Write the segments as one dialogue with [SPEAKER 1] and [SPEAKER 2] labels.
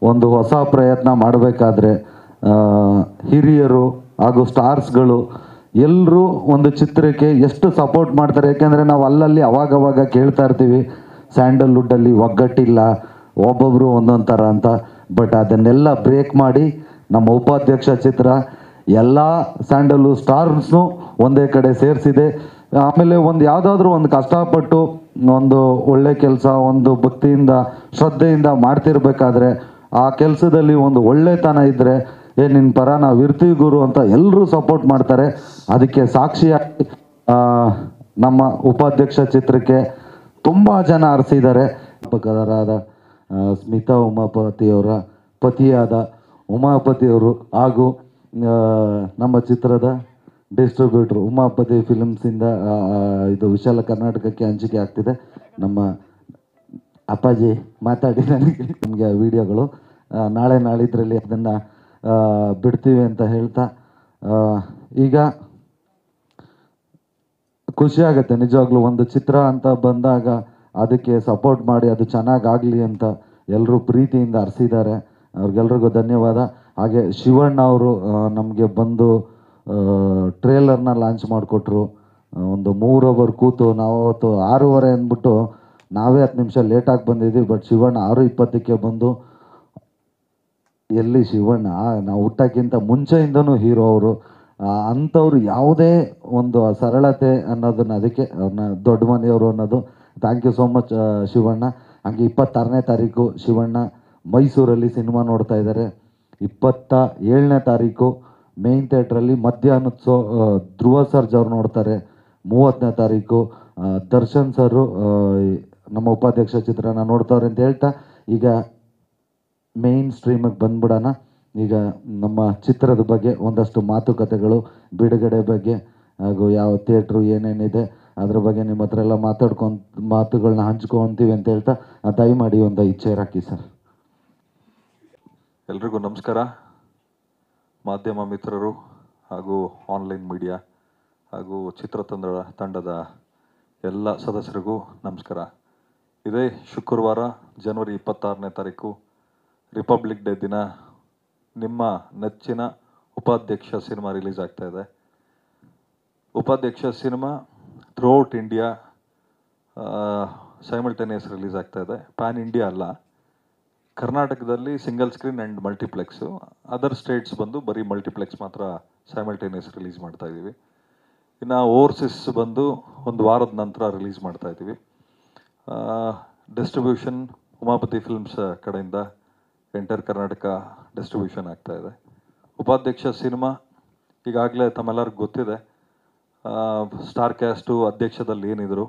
[SPEAKER 1] ಒಂದು ಹೊಸ ಪ್ರಯತ್ನ ಮಾಡಬೇಕಾದ್ರೆ ಹಿರಿಯರು ಹಾಗೂ ಸ್ಟಾರ್ಸ್ಗಳು ಎಲ್ಲರೂ ಒಂದು ಚಿತ್ರಕ್ಕೆ ಎಷ್ಟು ಸಪೋರ್ಟ್ ಮಾಡ್ತಾರೆ. ಯಾಕೆಂದರೆ ನಾವು ಅಲ್ಲಲ್ಲಿ ಅವಾಗವಾಗ ಕೇಳ್ತಾ ಇರ್ತೀವಿ ಸ್ಯಾಂಡಲ್ವುಡ್ಡಲ್ಲಿ ಒಗ್ಗಟ್ಟಿಲ್ಲ, ಒಬ್ಬೊಬ್ಬರು ಒಂದೊಂದು ಥರ ಅಂತ. ಬಟ್ ಅದನ್ನೆಲ್ಲ ಬ್ರೇಕ್ ಮಾಡಿ ನಮ್ಮ ಉಪಾಧ್ಯಕ್ಷ ಚಿತ್ರ ಎಲ್ಲ ಸ್ಯಾಂಡಲ್ವುಡ್ ಸ್ಟಾರ್ಸ್ನು ಒಂದೇ ಕಡೆ ಸೇರಿಸಿದೆ. ಆಮೇಲೆ ಒಂದು ಯಾವುದಾದ್ರೂ ಒಂದು ಕಷ್ಟಪಟ್ಟು ಒಂದು ಒಳ್ಳೆ ಕೆಲಸ, ಒಂದು ಭಕ್ತಿಯಿಂದ ಶ್ರದ್ಧೆಯಿಂದ ಮಾಡ್ತಿರ್ಬೇಕಾದ್ರೆ ಆ ಕೆಲಸದಲ್ಲಿ ಒಂದು ಒಳ್ಳೆತನ ಇದ್ದರೆ ನಿನ್ನ ಪರ ನಾವು ಇರ್ತೀವಿ ಗುರು ಅಂತ ಎಲ್ಲರೂ ಸಪೋರ್ಟ್ ಮಾಡ್ತಾರೆ. ಅದಕ್ಕೆ ಸಾಕ್ಷಿಯಾಗಿ ನಮ್ಮ ಉಪಾಧ್ಯಕ್ಷ ಚಿತ್ರಕ್ಕೆ ತುಂಬ ಜನ ಆರಿಸಿದ್ದಾರೆ. ಅಧ್ಯಾಪಕರಾದ ಸ್ಮಿತಾ ಉಮಾಪತಿಯವರ ಪತಿಯಾದ ಉಮಾಪತಿಯವರು ಹಾಗೂ ನಮ್ಮ ಚಿತ್ರದ ಡಿಸ್ಟ್ರಿಬ್ಯೂಟ್ರು ಉಮಾಪತಿ ಫಿಲ್ಮ್ಸಿಂದ ಇದು ವಿಶಾಲ ಕರ್ನಾಟಕಕ್ಕೆ ಹಂಚಿಕೆ ಆಗ್ತಿದೆ. ನಮ್ಮ ಅಪ್ಪಾಜಿ ಮಾತಾಡಿ ನಮಗೆ ವಿಡಿಯೋಗಳು ನಾಳೆ ನಾಳಿದ್ರಲ್ಲಿ ಅದನ್ನು ಬಿಡ್ತೀವಿ ಅಂತ ಹೇಳ್ತಾ, ಈಗ ಖುಷಿ ಆಗುತ್ತೆ ನಿಜವಾಗ್ಲೂ. ಒಂದು ಚಿತ್ರ ಅಂತ ಬಂದಾಗ ಅದಕ್ಕೆ ಸಪೋರ್ಟ್ ಮಾಡಿ ಅದು ಚೆನ್ನಾಗಾಗಲಿ ಅಂತ ಎಲ್ಲರೂ ಪ್ರೀತಿಯಿಂದ ಹರಿಸಿದ್ದಾರೆ. ಅವ್ರಿಗೆಲ್ರಿಗೂ ಧನ್ಯವಾದ. ಹಾಗೆ ಶಿವಣ್ಣ ಅವರು ನಮಗೆ ಬಂದು ಟ್ರೇಲರ್ನ ಲಾಂಚ್ ಮಾಡಿಕೊಟ್ರು. ಒಂದು 3 ಅವರ್ ಕೂತು ನಾವು ಅವತ್ತು 6:30 ಅಂದ್ಬಿಟ್ಟು ನಾವೇ 10 ನಿಮಿಷ ಲೇಟಾಗಿ ಬಂದಿದ್ವಿ. ಬಟ್ ಶಿವಣ್ಣ 6:20ಕ್ಕೆ ಬಂದು, ಎಲ್ಲಿ ಶಿವಣ್ಣ ನಾವು ಹುಟ್ಟೋಕ್ಕಿಂತ ಮುಂಚೆಯಿಂದನೂ ಹೀರೋ ಅವರು. ಅಂಥವ್ರು ಯಾವುದೇ ಒಂದು ಸರಳತೆ ಅನ್ನೋದನ್ನು, ಅದಕ್ಕೆ ಅವ್ರನ್ನ ದೊಡ್ಡ ಮನೆಯವರು ಅನ್ನೋದು. Thank you so much Shivanna. ಹಾಗೆ 26ನೇ ತಾರೀಕು ಶಿವಣ್ಣ ಮೈಸೂರಲ್ಲಿ ಸಿನಿಮಾ ನೋಡ್ತಾ ಇದ್ದಾರೆ. 27ನೇ ತಾರೀಕು ಮೇನ್ ಥಿಯೇಟ್ರಲ್ಲಿ ಮಧ್ಯಾಹ್ನದ ಧ್ರುವ ಸರ್ಜ್ ಅವ್ರು ನೋಡ್ತಾರೆ. 30ನೇ ತಾರೀಕು ದರ್ಶನ್ ಸರು ನಮ್ಮ ಉಪಾಧ್ಯಕ್ಷ ಚಿತ್ರನ ನೋಡ್ತವ್ರೆ ಅಂತ ಹೇಳ್ತಾ, ಈಗ ಮೇನ್ ಸ್ಟ್ರೀಮಿಗೆ ಬಂದ್ಬಿಡೋಣ. ಈಗ ನಮ್ಮ ಚಿತ್ರದ ಬಗ್ಗೆ ಒಂದಷ್ಟು ಮಾತುಕತೆಗಳು, ಬಿಡುಗಡೆ ಬಗ್ಗೆ ಹಾಗೂ ಯಾವ ಥಿಯೇಟ್ರು ಏನೇನಿದೆ ಅದ್ರ ಬಗ್ಗೆ ನಿಮ್ಮ ಹತ್ರ ಎಲ್ಲ ಮಾತುಗಳನ್ನ ಹಂಚ್ಕೊತೀವಿ ಅಂತ ಹೇಳ್ತಾ, ದಯಮಾಡಿ ಒಂದು ಇಚ್ಛೆ ಹಾಕಿ ಸರ್.
[SPEAKER 2] ಎಲ್ರಿಗೂ ನಮಸ್ಕಾರ. ಮಾಧ್ಯಮ ಮಿತ್ರರು ಹಾಗೂ ಆನ್ಲೈನ್ ಮೀಡಿಯಾ ಹಾಗೂ ತಂಡದ ಎಲ್ಲ ಸದಸ್ಯರಿಗೂ ನಮಸ್ಕಾರ. ಇದೇ ಶುಕ್ರವಾರ ಜನವರಿ 26ನೇ ತಾರೀಕು ರಿಪಬ್ಲಿಕ್ ಡೇ ದಿನ ನಿಮ್ಮ ನೆಚ್ಚಿನ ಉಪಾಧ್ಯಕ್ಷ ಸಿನಿಮಾ ರಿಲೀಸ್ ಆಗ್ತಾ ಇದೆ. ಉಪಾಧ್ಯಕ್ಷ cinema throughout India simultaneous release ಆಗ್ತಾ ಇದೆ. ಪ್ಯಾನ್ ಇಂಡಿಯಾ ಅಲ್ಲ, ಕರ್ನಾಟಕದಲ್ಲಿ single screen and multiplex, other States ಬಂದು ಬರೀ ಮಲ್ಟಿಪ್ಲೆಕ್ಸ್ ಮಾತ್ರ ಸೈಮಲ್ಟೇನಿಯಸ್ ರಿಲೀಸ್ ಮಾಡ್ತಾ ಇದ್ದೀವಿ. ಇನ್ನು ಓವರ್ಸೀಸ್ ಬಂದು ಒಂದು ವಾರದ ನಂತರ ರಿಲೀಸ್ ಮಾಡ್ತಾ ಇದ್ದೀವಿ. ಡಿಸ್ಟ್ರಿಬ್ಯೂಷನ್ ಉಮಾಪತಿ ಫಿಲ್ಮ್ಸ್ ಕಡೆಯಿಂದ ಎಂಟರ್ ಕರ್ನಾಟಕ ಡಿಸ್ಟ್ರಿಬ್ಯೂಷನ್ ಆಗ್ತಾ ಇದೆ. ಉಪಾಧ್ಯಕ್ಷ ಸಿನಿಮಾ ಈಗಾಗಲೇ ತಮ್ಮೆಲ್ಲರಿಗೂ ಗೊತ್ತಿದೆ. ಸ್ಟಾರ್ ಕ್ಯಾಸ್ಟು ಅಧ್ಯಕ್ಷದಲ್ಲಿ ಏನಿದ್ರು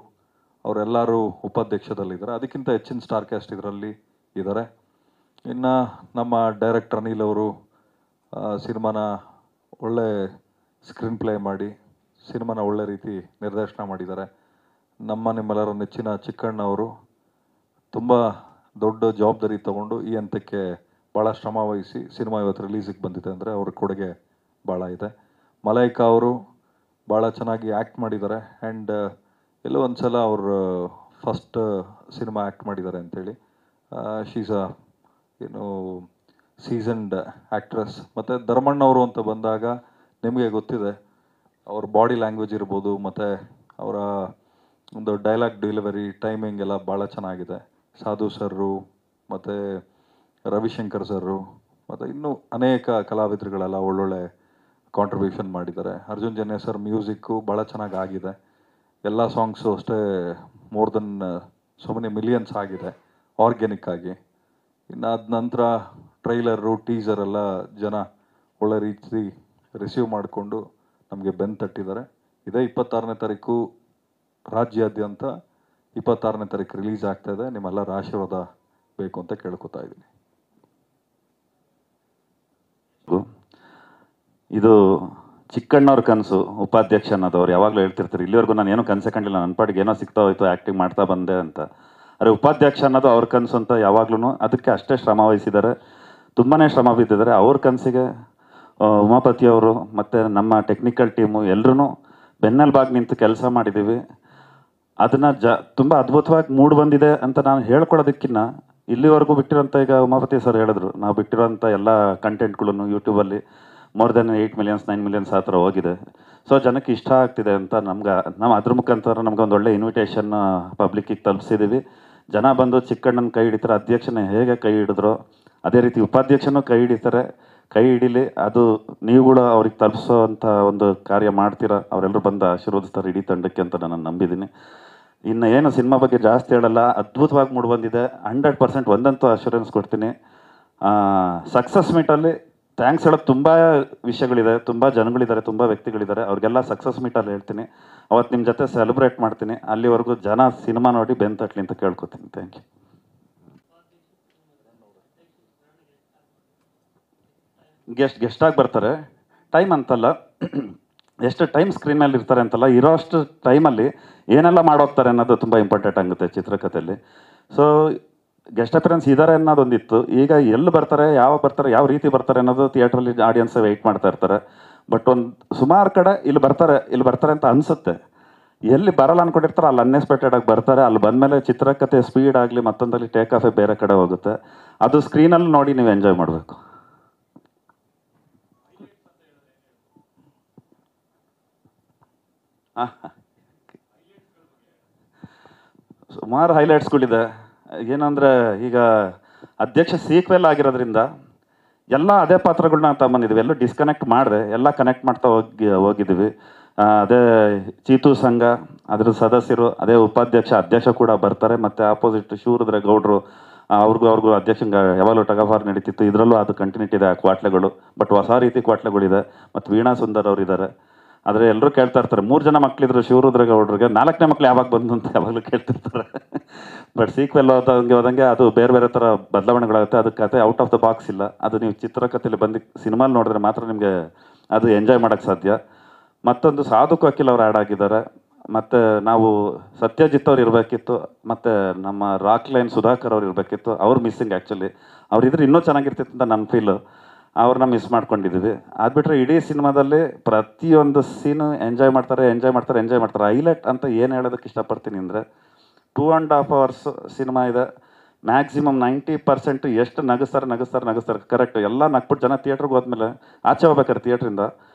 [SPEAKER 2] ಅವರೆಲ್ಲರೂ ಉಪಾಧ್ಯಕ್ಷದಲ್ಲಿದ್ದಾರೆ. ಅದಕ್ಕಿಂತ ಹೆಚ್ಚಿನ ಸ್ಟಾರ್ ಕ್ಯಾಸ್ಟ್ ಇದರಲ್ಲಿ ಇದ್ದಾರೆ. ಇನ್ನು ನಮ್ಮ ಡೈರೆಕ್ಟರ್ ಅನಿಲ್ ಅವರು ಸಿನಿಮಾನ ಒಳ್ಳೆ ಸ್ಕ್ರೀನ್ ಪ್ಲೇ ಮಾಡಿ ಸಿನಿಮಾನ ಒಳ್ಳೆ ರೀತಿ ನಿರ್ದೇಶನ ಮಾಡಿದ್ದಾರೆ. ನಿಮ್ಮೆಲ್ಲರ ನೆಚ್ಚಿನ ಚಿಕ್ಕಣ್ಣ ಅವರು ತುಂಬ ದೊಡ್ಡ ಜವಾಬ್ದಾರಿ ತಗೊಂಡು ಈ ಹಂತಕ್ಕೆ ಭಾಳ ಶ್ರಮ ವಹಿಸಿ ಸಿನಿಮಾ ಇವತ್ತು ರಿಲೀಸಿಗೆ ಬಂದಿದೆ ಅಂದರೆ ಅವ್ರ ಕೊಡುಗೆ ಭಾಳ ಇದೆ. ಮಲೈಕಾ ಅವರು ಭಾಳ ಚೆನ್ನಾಗಿ ಆ್ಯಕ್ಟ್ ಮಾಡಿದ್ದಾರೆ. ಆ್ಯಂಡ್ ಎಲ್ಲೋ ಒಂದು ಸಲ ಅವರು ಫಸ್ಟ್ ಸಿನಿಮಾ ಆ್ಯಕ್ಟ್ ಮಾಡಿದ್ದಾರೆ ಅಂಥೇಳಿ. ಶೀಸ್ ಏನು ಸೀಸನ್ಡ್ ಆ್ಯಕ್ಟ್ರೆಸ್. ಮತ್ತು ಧರ್ಮಣ್ಣವರು ಅಂತ ಬಂದಾಗ ನಿಮಗೆ ಗೊತ್ತಿದೆ, ಅವ್ರ ಬಾಡಿ ಲ್ಯಾಂಗ್ವೇಜ್ ಇರ್ಬೋದು ಮತ್ತು ಅವರ ಒಂದು ಡೈಲಾಗ್ ಡೆಲಿವರಿ ಟೈಮಿಂಗ್ ಎಲ್ಲ ಭಾಳ ಚೆನ್ನಾಗಿದೆ. ಸಾಧು ಸರ್ರು ಮತ್ತು ರವಿಶಂಕರ್ ಸರ್ರು ಮತ್ತು ಇನ್ನೂ ಅನೇಕ ಕಲಾವಿದರುಗಳೆಲ್ಲ ಒಳ್ಳೊಳ್ಳೆ ಕಾಂಟ್ರಿಬ್ಯೂಷನ್ ಮಾಡಿದ್ದಾರೆ. ಅರ್ಜುನ್ ಜನ್ಯ ಸರ್ ಮ್ಯೂಸಿಕ್ಕು ಭಾಳ ಚೆನ್ನಾಗಿ ಆಗಿದೆ. ಎಲ್ಲ ಸಾಂಗ್ಸು ಅಷ್ಟೇ more than so many millions ಆಗಿದೆ ಆರ್ಗ್ಯಾನಿಕ್ ಆಗಿ. ಇನ್ನು ಅದ ನಂತರ ಟ್ರೈಲರು ಟೀಸರ್ ಎಲ್ಲ ಜನ ಒಳ್ಳೆ ರೀತಿ ರಿಸೀವ್ ಮಾಡಿಕೊಂಡು ನಮಗೆ ಬೆನ್ನು ತಟ್ಟಿದ್ದಾರೆ. ಇದೇ 26ನೇ ತಾರೀಕು ರಾಜ್ಯಾದ್ಯಂತ 26ನೇ ತಾರೀಕು ರಿಲೀಸ್ ಆಗ್ತಾ ಇದೆ. ನಿಮ್ಮೆಲ್ಲರ ಆಶೀರ್ವಾದ ಬೇಕು ಅಂತ ಕೇಳ್ಕೊತಾ ಇದ್ದೀನಿ.
[SPEAKER 3] ಇದು ಚಿಕ್ಕಣ್ಣವ್ರ ಕನಸು ಉಪಾಧ್ಯಕ್ಷ ಅನ್ನೋದವ್ರು ಯಾವಾಗಲೂ ಹೇಳ್ತಿರ್ತಾರೆ. ಇಲ್ಲಿವರೆಗೂ ನಾನು ಏನೋ ಕನಸೆ ಕಂಡಿಲ್ಲ, ನನ್ನ ಪಾಟಿಗೆ ಏನೋ ಸಿಗ್ತಾ ಹೋಯ್ತು, ಆ್ಯಕ್ಟಿಂಗ್ ಮಾಡ್ತಾ ಬಂದೆ ಅಂತ. ಆದರೆ ಉಪಾಧ್ಯಕ್ಷ ಅನ್ನೋದು ಅವ್ರ ಕನಸು ಅಂತ ಯಾವಾಗ್ಲೂ ಅದಕ್ಕೆ ಅಷ್ಟೇ ಶ್ರಮ ವಹಿಸಿದ್ದಾರೆ, ತುಂಬಾ ಶ್ರಮ ಬಿದ್ದಿದ್ದಾರೆ. ಅವ್ರ ಕನಸಿಗೆ ಉಮಾಪತಿಯವರು ಮತ್ತು ನಮ್ಮ ಟೆಕ್ನಿಕಲ್ ಟೀಮು ಎಲ್ಲರೂ ಬೆನ್ನೆಲುಬಾಗಿ ನಿಂತು ಕೆಲಸ ಮಾಡಿದ್ದೀವಿ. ಅದನ್ನು ತುಂಬ ಅದ್ಭುತವಾಗಿ ಮೂಡಿ ಬಂದಿದೆ ಅಂತ ನಾನು ಹೇಳ್ಕೊಳ್ಳೋದಕ್ಕಿಂತ ಇಲ್ಲಿವರೆಗೂ ಬಿಟ್ಟಿರೋಂಥ, ಈಗ ಉಮಾಪತಿ ಸರ್ ಹೇಳಿದ್ರು, ನಾವು ಬಿಟ್ಟಿರೋಂಥ ಎಲ್ಲ ಕಂಟೆಂಟ್ಗಳನ್ನು ಯೂಟ್ಯೂಬಲ್ಲಿ ಮೋರ್ ದೆನ್ 8 ಮಿಲಿಯನ್ಸ್ 9 ಮಿಲಿಯನ್ಸ್ ಆ ಥರ ಹೋಗಿದೆ. ಸೊ ಜನಕ್ಕೆ ಇಷ್ಟ ಆಗ್ತಿದೆ ಅಂತ ನಾವು ಅದ್ರ ಮುಖಾಂತರ ನಮ್ಗೆ ಒಂದು ಒಳ್ಳೆ ಇನ್ವಿಟೇಷನ್ ಪಬ್ಲಿಕ್ಕಿಗೆ ತಲುಪಿಸಿದ್ದೀವಿ. ಜನ ಬಂದು ಚಿಕ್ಕಣ್ಣನ ಕೈ ಹಿಡಿತಾರೆ, ಅಧ್ಯಕ್ಷನೇ ಹೇಗೆ ಕೈ ಹಿಡಿದ್ರು ಅದೇ ರೀತಿ ಉಪಾಧ್ಯಕ್ಷನೂ ಕೈ ಹಿಡಿತಾರೆ. ಕೈ ಹಿಡೀಲಿ, ಅದು ನೀವುಗಳು ಅವ್ರಿಗೆ ತಲುಪಿಸೋ ಅಂಥ ಒಂದು ಕಾರ್ಯ ಮಾಡ್ತೀರಾ. ಅವರೆಲ್ಲರೂ ಬಂದು ಆಶೀರ್ವದಿಸ್ತಾರೆ ಇಡೀ ತಂಡಕ್ಕೆ ಅಂತ ನಾನು ನಂಬಿದ್ದೀನಿ. ಇನ್ನು ಏನು ಸಿನಿಮಾ ಬಗ್ಗೆ ಜಾಸ್ತಿ ಹೇಳಲ್ಲ, ಅದ್ಭುತವಾಗಿ ಮೂಡಿ ಬಂದಿದೆ. 100% ಒಂದಂತೂ ಅಶ್ಯೂರೆನ್ಸ್ ಕೊಡ್ತೀನಿ. ಸಕ್ಸಸ್ ಮೀಟಲ್ಲಿ ಥ್ಯಾಂಕ್ಸ್ ಹೇಳೋದು ತುಂಬ ವಿಷಯಗಳಿದೆ, ತುಂಬ ಜನಗಳಿದ್ದಾರೆ, ತುಂಬ ವ್ಯಕ್ತಿಗಳಿದ್ದಾರೆ. ಅವ್ರಿಗೆಲ್ಲ ಸಕ್ಸಸ್ ಮೀಟಲ್ಲಿ ಹೇಳ್ತೀನಿ, ಅವತ್ತು ನಿಮ್ಮ ಜೊತೆ ಸೆಲೆಬ್ರೇಟ್ ಮಾಡ್ತೀನಿ. ಅಲ್ಲಿವರೆಗೂ ಜನ ಸಿನಿಮಾ ನೋಡಿ ಬೆಂತಟ್ಲಿ ಅಂತ ಕೇಳ್ಕೊತೀನಿ. Thank you. ಗೆಸ್ಟಾಗಿ ಬರ್ತಾರೆ, ಟೈಮ್ ಅಂತಲ್ಲ, ಎಷ್ಟು ಟೈಮ್ ಸ್ಕ್ರೀನ್ ಮೇಲೆ ಇರ್ತಾರೆ ಅಂತಲ್ಲ, ಇರೋ ಅಷ್ಟು ಟೈಮಲ್ಲಿ ಏನೆಲ್ಲ ಮಾಡೋಗ್ತಾರೆ ಅನ್ನೋದು ತುಂಬ ಇಂಪಾರ್ಟೆಂಟ್ ಆಗುತ್ತೆ ಚಿತ್ರಕಥೆಯಲ್ಲಿ. ಸೊ ಗೆಸ್ಟ್ ಅಪಿಯರೆನ್ಸ್ ಇದ್ದಾರೆ ಅನ್ನೋದೊಂದಿತ್ತು. ಈಗ ಎಲ್ಲಿ ಬರ್ತಾರೆ, ಯಾವಾಗ ಬರ್ತಾರೆ, ಯಾವ ರೀತಿ ಬರ್ತಾರೆ ಅನ್ನೋದು ಥಿಯೇಟ್ರಲ್ಲಿ ಆಡಿಯನ್ಸ್ ವೆಯ್ಟ್ ಮಾಡ್ತಾ ಇರ್ತಾರೆ. ಬಟ್ ಒಂದು ಸುಮಾರು ಕಡೆ ಇಲ್ಲಿ ಬರ್ತಾರೆ ಅಂತ ಅನಿಸುತ್ತೆ. ಎಲ್ಲಿ ಬರಲ್ಲ ಅಂದ್ಕೊಂಡಿರ್ತಾರೆ ಅಲ್ಲಿ ಅನ್ಎಕ್ಸ್ಪೆಕ್ಟೆಡ್ ಆಗಿ ಬರ್ತಾರೆ. ಅಲ್ಲಿ ಬಂದಮೇಲೆ ಚಿತ್ರಕಥೆ ಸ್ಪೀಡ್ ಆಗಲಿ ಮತ್ತೊಂದಲ್ಲಿ ಟೇಕ್ ಆಫೇ ಬೇರೆ ಕಡೆ ಹೋಗುತ್ತೆ. ಅದು ಸ್ಕ್ರೀನಲ್ಲಿ ನೋಡಿ ನೀವು ಎಂಜಾಯ್ ಮಾಡಬೇಕು. ಸುಮಾರು ಹೈಲೈಟ್ಸ್ಗಳಿದೆ. ಏನಂದರೆ ಈಗ ಅಧ್ಯಕ್ಷ ಸೀಕ್ವೆಲ್ ಆಗಿರೋದ್ರಿಂದ ಎಲ್ಲ ಅದೇ ಪಾತ್ರಗಳನ್ನ ತಗೊಂಬಂದಿದ್ವಿ. ಎಲ್ಲೂ ಡಿಸ್ಕನೆಕ್ಟ್ ಮಾಡಿದೆ, ಎಲ್ಲ ಕನೆಕ್ಟ್ ಮಾಡ್ತಾ ಹೋಗಿದ್ದೀವಿ. ಅದೇ ಚೀತು ಸಂಘ ಅದ್ರ ಸದಸ್ಯರು, ಅದೇ ಉಪಾಧ್ಯಕ್ಷ, ಅಧ್ಯಕ್ಷ ಕೂಡ ಬರ್ತಾರೆ. ಮತ್ತು ಆಪೋಸಿಟ್ ಶಿವರುದ್ರ ಗೌಡ್ರು, ಅವ್ರಿಗೂ ಅಧ್ಯಕ್ಷಂಗೆ ಯಾವಾಗಲೂ ಟಗಫಾರ್ ನಡೀತಿತ್ತು. ಇದರಲ್ಲೂ ಅದು ಕಂಟಿನ್ಯೂಟಿ ಇದೆ, ಆ ಕ್ವಾಟ್ಲೆಗಳು. ಬಟ್ ಹೊಸ ರೀತಿ ಕ್ವಾಟ್ಲೆಗಳಿದೆ. ಮತ್ತು ವೀಣಾ ಸುಂದರ್ ಅವರಿದ್ದಾರೆ. ಆದರೆ ಎಲ್ಲರೂ ಕೇಳ್ತಾ ಇರ್ತಾರೆ, 3 ಜನ ಮಕ್ಕಳಿದ್ರು ಶಿವರುದ್ರ ಗೌಡ್ರಿಗೆ, 4ನೇ ಮಕ್ಳು ಯಾವಾಗ ಬಂದು ಅಂತ ಯಾವಾಗಲೂ ಕೇಳ್ತಿರ್ತಾರೆ. ಬಟ್ ಸೀಕ್ವೆಲ್ ಹೋದಂಗೆ ಅದು ಬೇರೆ ಬೇರೆ ಥರ ಬದಲಾವಣೆಗಳಾಗುತ್ತೆ. ಅದು ಕತೆ ಔಟ್ ಆಫ್ ದ ಬಾಕ್ಸ್ ಇಲ್ಲ. ಅದು ನೀವು ಚಿತ್ರಕಥೆಯಲ್ಲಿ ಬಂದು ಸಿನಿಮಾಲಿ ನೋಡಿದ್ರೆ ಮಾತ್ರ ನಿಮಗೆ ಅದು ಎಂಜಾಯ್ ಮಾಡೋಕ್ಕೆ ಸಾಧ್ಯ. ಮತ್ತೊಂದು ಸಾಧು ಕೋಕಿಲ್ ಅವ್ರು ಆ್ಯಡ್ ಆಗಿದ್ದಾರೆ. ಮತ್ತು ನಾವು ಸತ್ಯಜಿತ್ ಅವ್ರು ಇರಬೇಕಿತ್ತು, ಮತ್ತು ನಮ್ಮ ರಾಕ್ ಲೈನ್ ಸುಧಾಕರ್ ಅವ್ರು ಇರಬೇಕಿತ್ತು. ಅವ್ರು ಮಿಸ್ಸಿಂಗ್ ಆ್ಯಕ್ಚುಲಿ. ಅವ್ರಿದ್ರೆ ಇನ್ನೂ ಚೆನ್ನಾಗಿರ್ತಿತ್ತು ಅಂತ ನನ್ನ ಫೀಲು. ಅವ್ರನ್ನ ಮಿಸ್ ಮಾಡ್ಕೊಂಡಿದ್ದೀವಿ. ಅದು ಬಿಟ್ಟರೆ ಇಡೀ ಸಿನಿಮಾದಲ್ಲಿ ಪ್ರತಿಯೊಂದು ಸೀನು ಎಂಜಾಯ್ ಮಾಡ್ತಾರೆ. ಹೈಲೈಟ್ ಅಂತ ಏನು ಹೇಳೋದಕ್ಕೆ ಇಷ್ಟಪಡ್ತೀನಿ ಅಂದರೆ, 2.5 hours ಸಿನಿಮಾ ಇದೆ. ಮ್ಯಾಕ್ಸಿಮಮ್ 90% ಎಷ್ಟು ನಗಿಸ್ತಾರೆ ಕರೆಕ್ಟ್. ಎಲ್ಲ ನಕ್ಬಿಟ್ಟು ಜನ ಥಿಯೇಟ್ರಿಗೆ ಹೋದ್ಮೇಲೆ ಆಚೆ ಹೋಗ್ಬೇಕಾರೆ ಥಿಯೇಟ್ರಿಂದ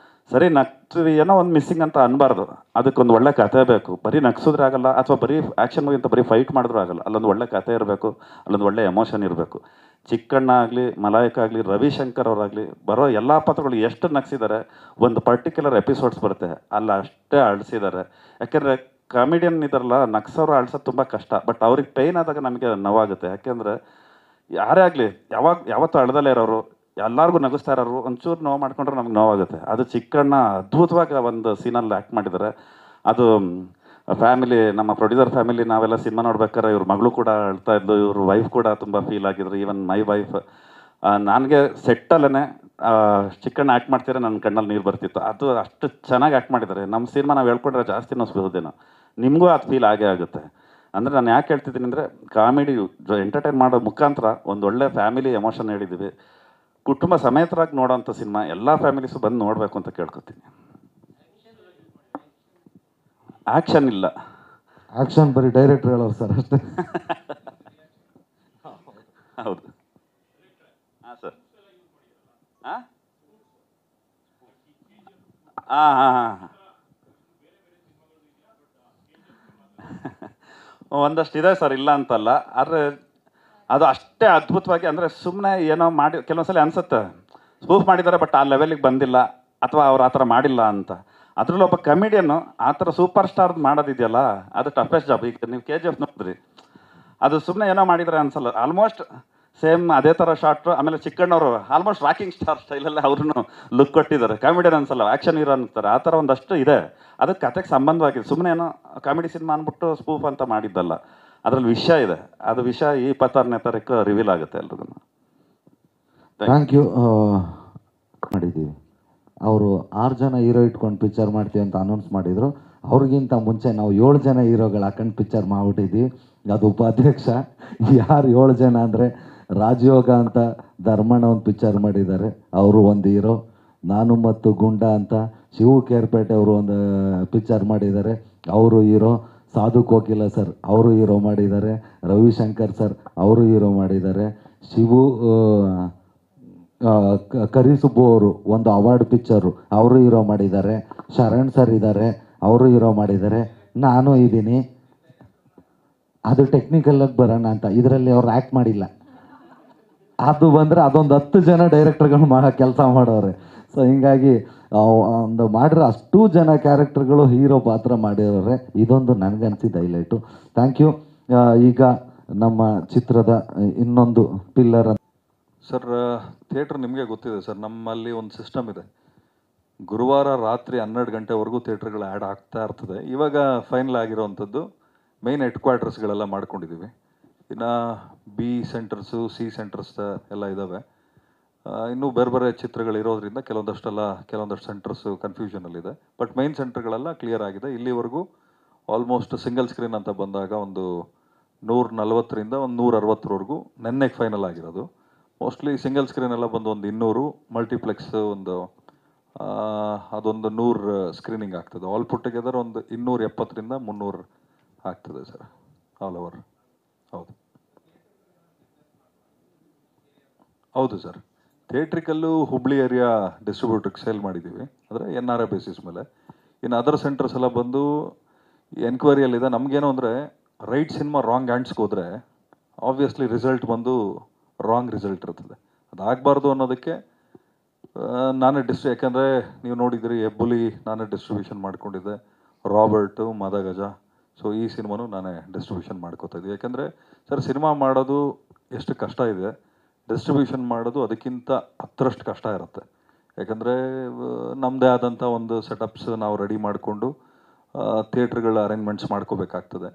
[SPEAKER 3] ಸರಿ ನಗ್ತೀವಿ, ಏನೋ ಒಂದು ಮಿಸ್ಸಿಂಗ್ ಅಂತ ಅನ್ಬಾರ್ದು. ಅದಕ್ಕೊಂದು ಒಳ್ಳೆ ಕಥೆ ಬೇಕು. ಬರೀ ನಗ್ಸಿದ್ರೆ ಆಗಲ್ಲ, ಅಥವಾ ಬರೀ ಆ್ಯಕ್ಷನ್ ಮೂವಿ ಅಂತ ಬರೀ ಫೈಟ್ ಮಾಡಿದ್ರೂ ಆಗಲ್ಲ. ಅಲ್ಲೊಂದು ಒಳ್ಳೆ ಕಥೆ ಇರಬೇಕು, ಅಲ್ಲೊಂದು ಒಳ್ಳೆ ಎಮೋಷನ್ ಇರಬೇಕು. ಚಿಕ್ಕಣ್ಣ ಆಗಲಿ, ಮಲಾಯಿಕ ಆಗಲಿ, ರವಿಶಂಕರ್ ಅವರಾಗಲಿ, ಬರೋ ಎಲ್ಲ ಪಾತ್ರಗಳು ಎಷ್ಟು ನಗಿಸಿದ್ದಾರೆ. ಒಂದು ಪರ್ಟಿಕ್ಯುಲರ್ ಎಪಿಸೋಡ್ಸ್ ಬರುತ್ತೆ, ಅಲ್ಲ ಅಷ್ಟೇ ಅಳಿಸಿದ್ದಾರೆ. ಯಾಕೆಂದರೆ ಕಾಮಿಡಿಯನ್ ಇದಾರಲ್ಲ, ನಗ್ಸೋರು ಅಳ್ಸೋದು ತುಂಬ ಕಷ್ಟ. ಬಟ್ ಅವ್ರಿಗೆ ಪೇಯ್ನ್ ಆದಾಗ ನಮಗೆ ನೋವಾಗುತ್ತೆ. ಯಾಕೆಂದರೆ ಯಾರೇ ಆಗಲಿ ಯಾವತ್ತೂ ಅಳ್ದಲ್ಲೇ ಇರೋರು, ಎಲ್ಲರಿಗೂ ನಗಿಸ್ತಾ ಇರೋರು ಒಂಚೂರು ನೋವು ಮಾಡ್ಕೊಂಡ್ರೆ ನಮ್ಗೆ ನೋವಾಗುತ್ತೆ. ಅದು ಚಿಕ್ಕಣ್ಣ ಅದ್ಭುತವಾಗಿ ಒಂದು ಸೀನಲ್ಲಿ ಆ್ಯಕ್ಟ್ ಮಾಡಿದ್ದಾರೆ. ಅದು ಫ್ಯಾಮಿಲಿ, ನಮ್ಮ ಪ್ರೊಡ್ಯೂಸರ್ ಫ್ಯಾಮಿಲಿ, ನಾವೆಲ್ಲ ಸಿನಿಮಾ ನೋಡ್ಬೇಕಾದ್ರೆ ಇವ್ರ ಮಗಳು ಕೂಡ ಅಳ್ತಾ ಇದ್ದು, ಇವ್ರ ವೈಫ್ ಕೂಡ ತುಂಬ ಫೀಲ್ ಆಗಿದ್ರು. Even my wife. ನನಗೆ ಸೆಟ್ಟಲ್ಲೇ ಚಿಕ್ಕಣ್ಣ ಆ್ಯಕ್ಟ್ ಮಾಡ್ತಿದ್ರೆ ನನ್ನ ಕಣ್ಣಲ್ಲಿ ನೀರು ಬರ್ತಿತ್ತು. ಅದು ಅಷ್ಟು ಚೆನ್ನಾಗಿ ಆ್ಯಕ್ಟ್ ಮಾಡಿದ್ದಾರೆ. ನಮ್ಮ ಸಿನಿಮಾ ನಾವು ಹೇಳ್ಕೊಂಡ್ರೆ ಜಾಸ್ತಿ ನೋಸ್ಬೋದೇನೋ. ನಿಮಗೂ ಅದು ಫೀಲ್ ಆಗೇ ಆಗುತ್ತೆ. ಅಂದರೆ ನಾನು ಯಾಕೆ ಹೇಳ್ತಿದ್ದೀನಿ ಅಂದರೆ, ಕಾಮಿಡಿ ಎಂಟರ್ಟೈನ್ ಮಾಡೋ ಮುಖಾಂತರ ಒಂದು ಒಳ್ಳೆ ಫ್ಯಾಮಿಲಿ ಎಮೋಷನ್ ಹೇಳಿದ್ದೀವಿ. ಕುಟುಂಬ ಸಮೇತರಾಗಿ ನೋಡೋಂಥ ಸಿನಿಮಾ, ಎಲ್ಲ ಫ್ಯಾಮಿಲೀಸು ಬಂದು ನೋಡಬೇಕು ಅಂತ ಕೇಳ್ಕೊತೀನಿ. ಆ್ಯಕ್ಷನ್ ಇಲ್ಲ,
[SPEAKER 1] ಆ್ಯಕ್ಷನ್ ಬರೀ ಡೈರೆಕ್ಟ್ರ್ ಹೇಳೋರು ಸರ್ ಅಷ್ಟೇ.
[SPEAKER 3] ಹೌದು. ಹಾಂ ಸರ್. ಹಾಂ ಹಾಂ ಹಾಂ ಹಾಂ ಒಂದಷ್ಟು ಇದೆ ಸರ್, ಇಲ್ಲ ಅಂತಲ್ಲ. ಆದರೆ ಅದು ಅಷ್ಟೇ ಅದ್ಭುತವಾಗಿ, ಅಂದರೆ ಸುಮ್ಮನೆ ಏನೋ ಮಾಡಿ ಕೆಲವೊಂದ್ಸಲ ಅನಿಸುತ್ತೆ ಸ್ಪೂಫ್ ಮಾಡಿದ್ದಾರೆ, ಬಟ್ ಆ ಲೆವೆಲಿಗೆ ಬಂದಿಲ್ಲ, ಅಥವಾ ಅವ್ರು ಆ ಥರ ಮಾಡಿಲ್ಲ ಅಂತ. ಅದರಲ್ಲೂ ಒಬ್ಬ ಕಮಿಡಿಯನ್ನು ಆ ಥರ ಸೂಪರ್ ಸ್ಟಾರ್ ಮಾಡೋದಿದೆಯಲ್ಲ, ಅದು ಟಫೆಸ್ಟ್ ಜಾಬ್. ಈಗ ನೀವು KGF ನೋಡಿದ್ರಿ, ಅದು ಸುಮ್ಮನೆ ಏನೋ ಮಾಡಿದರೆ ಅನ್ಸಲ್ಲ. ಆಲ್ಮೋಸ್ಟ್ ಸೇಮ್ ಅದೇ ಥರ ಶಾರ್ಟು. ಆಮೇಲೆ ಚಿಕ್ಕಣ್ಣವರು ಆಲ್ಮೋಸ್ಟ್ ರಾಕಿಂಗ್ ಸ್ಟಾರ್ ಸ್ಟೈಲಲ್ಲೇ ಅವ್ರನ್ನೂ ಲುಕ್ ಕೊಟ್ಟಿದ್ದಾರೆ. ಕಾಮಿಡಿಯನ್ ಅನ್ಸಲ್ಲ, ಆ್ಯಕ್ಷನ್ ಹೀರೋ ಅಂತಾರೆ. ಆ ಥರ ಒಂದಷ್ಟು ಇದೆ. ಅದಕ್ಕೆ ಕತೆಗೆ ಸಂಬಂಧವಾಗಿದೆ. ಸುಮ್ಮನೆ ಏನೋ ಕಾಮಿಡಿ ಸಿನಿಮಾ ಅಂದ್ಬಿಟ್ಟು ಸ್ಪೂಫ್ ಅಂತ ಮಾಡಿದ್ದಲ್ಲ. ಅದರಲ್ಲಿ ವಿಷಯ ಇದೆ. ಅದು ವಿಷಯ ಈ 26ನೇ ತಾರೀಕು ರಿವೀಲ್ ಆಗುತ್ತೆ ಎಲ್ರಿಗೂ.
[SPEAKER 1] Thank you. ಮಾಡಿದ್ದೀವಿ. ಅವರು 6 ಜನ ಹೀರೋ ಇಟ್ಕೊಂಡು ಪಿಕ್ಚರ್ ಮಾಡ್ತೀವಿ ಅಂತ ಅನೌನ್ಸ್ ಮಾಡಿದರು. ಅವ್ರಿಗಿಂತ ಮುಂಚೆ ನಾವು 7 ಜನ ಹೀರೋಗಳು ಹಾಕೊಂಡು ಪಿಕ್ಚರ್ ಮಾಡಿಬಿಟ್ಟಿದ್ವಿ. ಅದು ಉಪಾಧ್ಯಕ್ಷ. ಯಾರು 7 ಜನ ಅಂದರೆ, ರಾಜಯೋಗ ಅಂತ ಧರ್ಮಣ್ಣ ಒಂದು ಪಿಕ್ಚರ್ ಮಾಡಿದ್ದಾರೆ, ಅವರು ಒಂದು ಹೀರೋ. ನಾನು ಮತ್ತು ಗುಂಡ ಅಂತ ಶಿವು ಕೇರ್ಪೇಟೆ ಅವರು ಒಂದು ಪಿಕ್ಚರ್ ಮಾಡಿದ್ದಾರೆ, ಅವರು ಹೀರೋ. ಸಾಧು ಕೋಕಿಲ ಸರ್ ಅವರು ಹೀರೋ ಮಾಡಿದ್ದಾರೆ, ರವಿಶಂಕರ್ ಸರ್ ಅವರು ಹೀರೋ ಮಾಡಿದ್ದಾರೆ, ಶಿವು ಕರಿಸುಬ್ಬು ಅವರು ಒಂದು ಅವಾರ್ಡ್ ಪಿಕ್ಚರು ಅವರು ಹೀರೋ ಮಾಡಿದ್ದಾರೆ, ಶರಣ್ ಸರ್ ಇದ್ದಾರೆ ಅವರು ಹೀರೋ ಮಾಡಿದ್ದಾರೆ, ನಾನು ಇದ್ದೀನಿ. ಅದು ಟೆಕ್ನಿಕಲಾಗಿ ಬರೋಣ ಅಂತ, ಇದರಲ್ಲಿ ಅವ್ರು ಆ್ಯಕ್ಟ್ ಮಾಡಿಲ್ಲ. ಅದು ಬಂದರೆ ಅದೊಂದು 10 ಜನ ಡೈರೆಕ್ಟರ್ಗಳು ಮಾಡೋ ಕೆಲಸ ಮಾಡೋರೆ. ಸೊ ಹೀಗಾಗಿ ಒಂದು ಮಾಡಿರೋ ಅಷ್ಟೂ ಜನ ಕ್ಯಾರೆಕ್ಟರ್ಗಳು ಹೀರೋ ಪಾತ್ರ ಮಾಡಿರೋರೆ. ಇದೊಂದು ನನಗನ್ಸಿದ್ದು ಹೈಲೈಟು. Thank you. ಈಗ ನಮ್ಮ ಚಿತ್ರದ ಇನ್ನೊಂದು ಪಿಲ್ಲರ್
[SPEAKER 2] ಸರ್, ಥಿಯೇಟ್ರ್ ನಿಮಗೆ ಗೊತ್ತಿದೆ ಸರ್, ನಮ್ಮಲ್ಲಿ ಒಂದು ಸಿಸ್ಟಮ್ ಇದೆ. ಗುರುವಾರ ರಾತ್ರಿ 12 ಗಂಟೆವರೆಗೂ ಥಿಯೇಟ್ರ್ಗಳು ಆ್ಯಡ್ ಆಗ್ತಾ ಇರ್ತದೆ. ಇವಾಗ ಫೈನಲ್ ಆಗಿರೋವಂಥದ್ದು ಮೇನ್ ಹೆಡ್ ಕ್ವಾರ್ಟರ್ಸ್ಗಳೆಲ್ಲ ಮಾಡ್ಕೊಂಡಿದ್ದೀವಿ. ಇನ್ನು ಬಿ ಸೆಂಟರ್ಸು, ಸಿ ಸೆಂಟರ್ಸ್ ಎಲ್ಲ ಇದ್ದಾವೆ. ಇನ್ನೂ ಬೇರೆ ಬೇರೆ ಚಿತ್ರಗಳಿರೋದ್ರಿಂದ ಕೆಲವೊಂದಷ್ಟು ಸೆಂಟರ್ಸು ಕನ್ಫ್ಯೂಷನಲ್ಲಿದೆ. ಬಟ್ ಮೈನ್ ಸೆಂಟರ್ಗಳೆಲ್ಲ ಕ್ಲಿಯರ್ ಆಗಿದೆ. ಇಲ್ಲಿವರೆಗೂ ಆಲ್ಮೋಸ್ಟ್ ಸಿಂಗಲ್ ಸ್ಕ್ರೀನ್ ಅಂತ ಬಂದಾಗ ಒಂದು 140ರಿಂದ ಒಂದು 160ವರೆಗೂ ನೆನ್ನೆಗೆ ಫೈನಲ್ ಆಗಿರೋದು. ಮೋಸ್ಟ್ಲಿ ಸಿಂಗಲ್ ಸ್ಕ್ರೀನ್ ಎಲ್ಲ ಬಂದು ಒಂದು 200, ಮಲ್ಟಿಪ್ಲೆಕ್ಸ್ ಒಂದು ಅದೊಂದು 100 ಸ್ಕ್ರೀನಿಂಗ್ ಆಗ್ತದೆ. ಆಲ್ ಪುಟ್ ಟುಗೆದರ್ ಒಂದು 270ರಿಂದ 300 ಆಗ್ತದೆ ಸರ್, ಆಲ್ ಓವರ್. ಹೌದು ಸರ್, ಥಿಯೇಟ್ರಿಕಲ್ಲು ಹುಬ್ಳಿ ಏರಿಯಾ ಡಿಸ್ಟ್ರಿಬ್ಯೂಟ್ರಿಗೆ ಸೇಲ್ ಮಾಡಿದ್ದೀವಿ, ಅಂದರೆ NRI ಬೇಸಿಸ್ ಮೇಲೆ. ಇನ್ನು ಅದರ್ ಸೆಂಟರ್ಸ್ ಎಲ್ಲ ಬಂದು ಎನ್ಕ್ವೈರಿಯಲ್ಲಿದೆ. ನಮಗೇನು ಅಂದರೆ ರೈಟ್ ಸಿನಿಮಾ ರಾಂಗ್ ಹ್ಯಾಂಡ್ಸ್ಗೆ ಹೋದರೆ ಆಬ್ವಿಯಸ್ಲಿ ರಿಸಲ್ಟ್ ಬಂದು ರಾಂಗ್ ರಿಸಲ್ಟ್ ಇರ್ತದೆ. ಅದಾಗಬಾರ್ದು ಅನ್ನೋದಕ್ಕೆ ನಾನೇ ಯಾಕೆಂದರೆ ನೀವು ನೋಡಿದ್ದೀರಿ, ಹೆಬ್ಬುಲಿ ನಾನೇ ಡಿಸ್ಟ್ರಿಬ್ಯೂಷನ್ ಮಾಡ್ಕೊಂಡಿದ್ದೆ, ರಾಬರ್ಟು, ಮದಗಜ. ಸೊ ಈ ಸಿನಿಮಾನು ನಾನೇ ಡಿಸ್ಟ್ರಿಬ್ಯೂಷನ್ ಮಾಡ್ಕೋತಾ ಇದ್ದೆ. ಯಾಕೆಂದರೆ ಸರ್, ಸಿನಿಮಾ ಮಾಡೋದು ಎಷ್ಟು ಕಷ್ಟ ಇದೆ, ಡಿಸ್ಟ್ರಿಬ್ಯೂಷನ್ ಮಾಡೋದು ಅದಕ್ಕಿಂತ 10ರಷ್ಟು ಕಷ್ಟ ಇರುತ್ತೆ. ಯಾಕಂದರೆ ನಮ್ಮದೇ ಆದಂಥ ಒಂದು ಸೆಟಪ್ಸ್ ನಾವು ರೆಡಿ ಮಾಡಿಕೊಂಡು ಥಿಯೇಟ್ರ್ಗಳ ಅರೇಂಜ್ಮೆಂಟ್ಸ್ ಮಾಡ್ಕೋಬೇಕಾಗ್ತದೆ.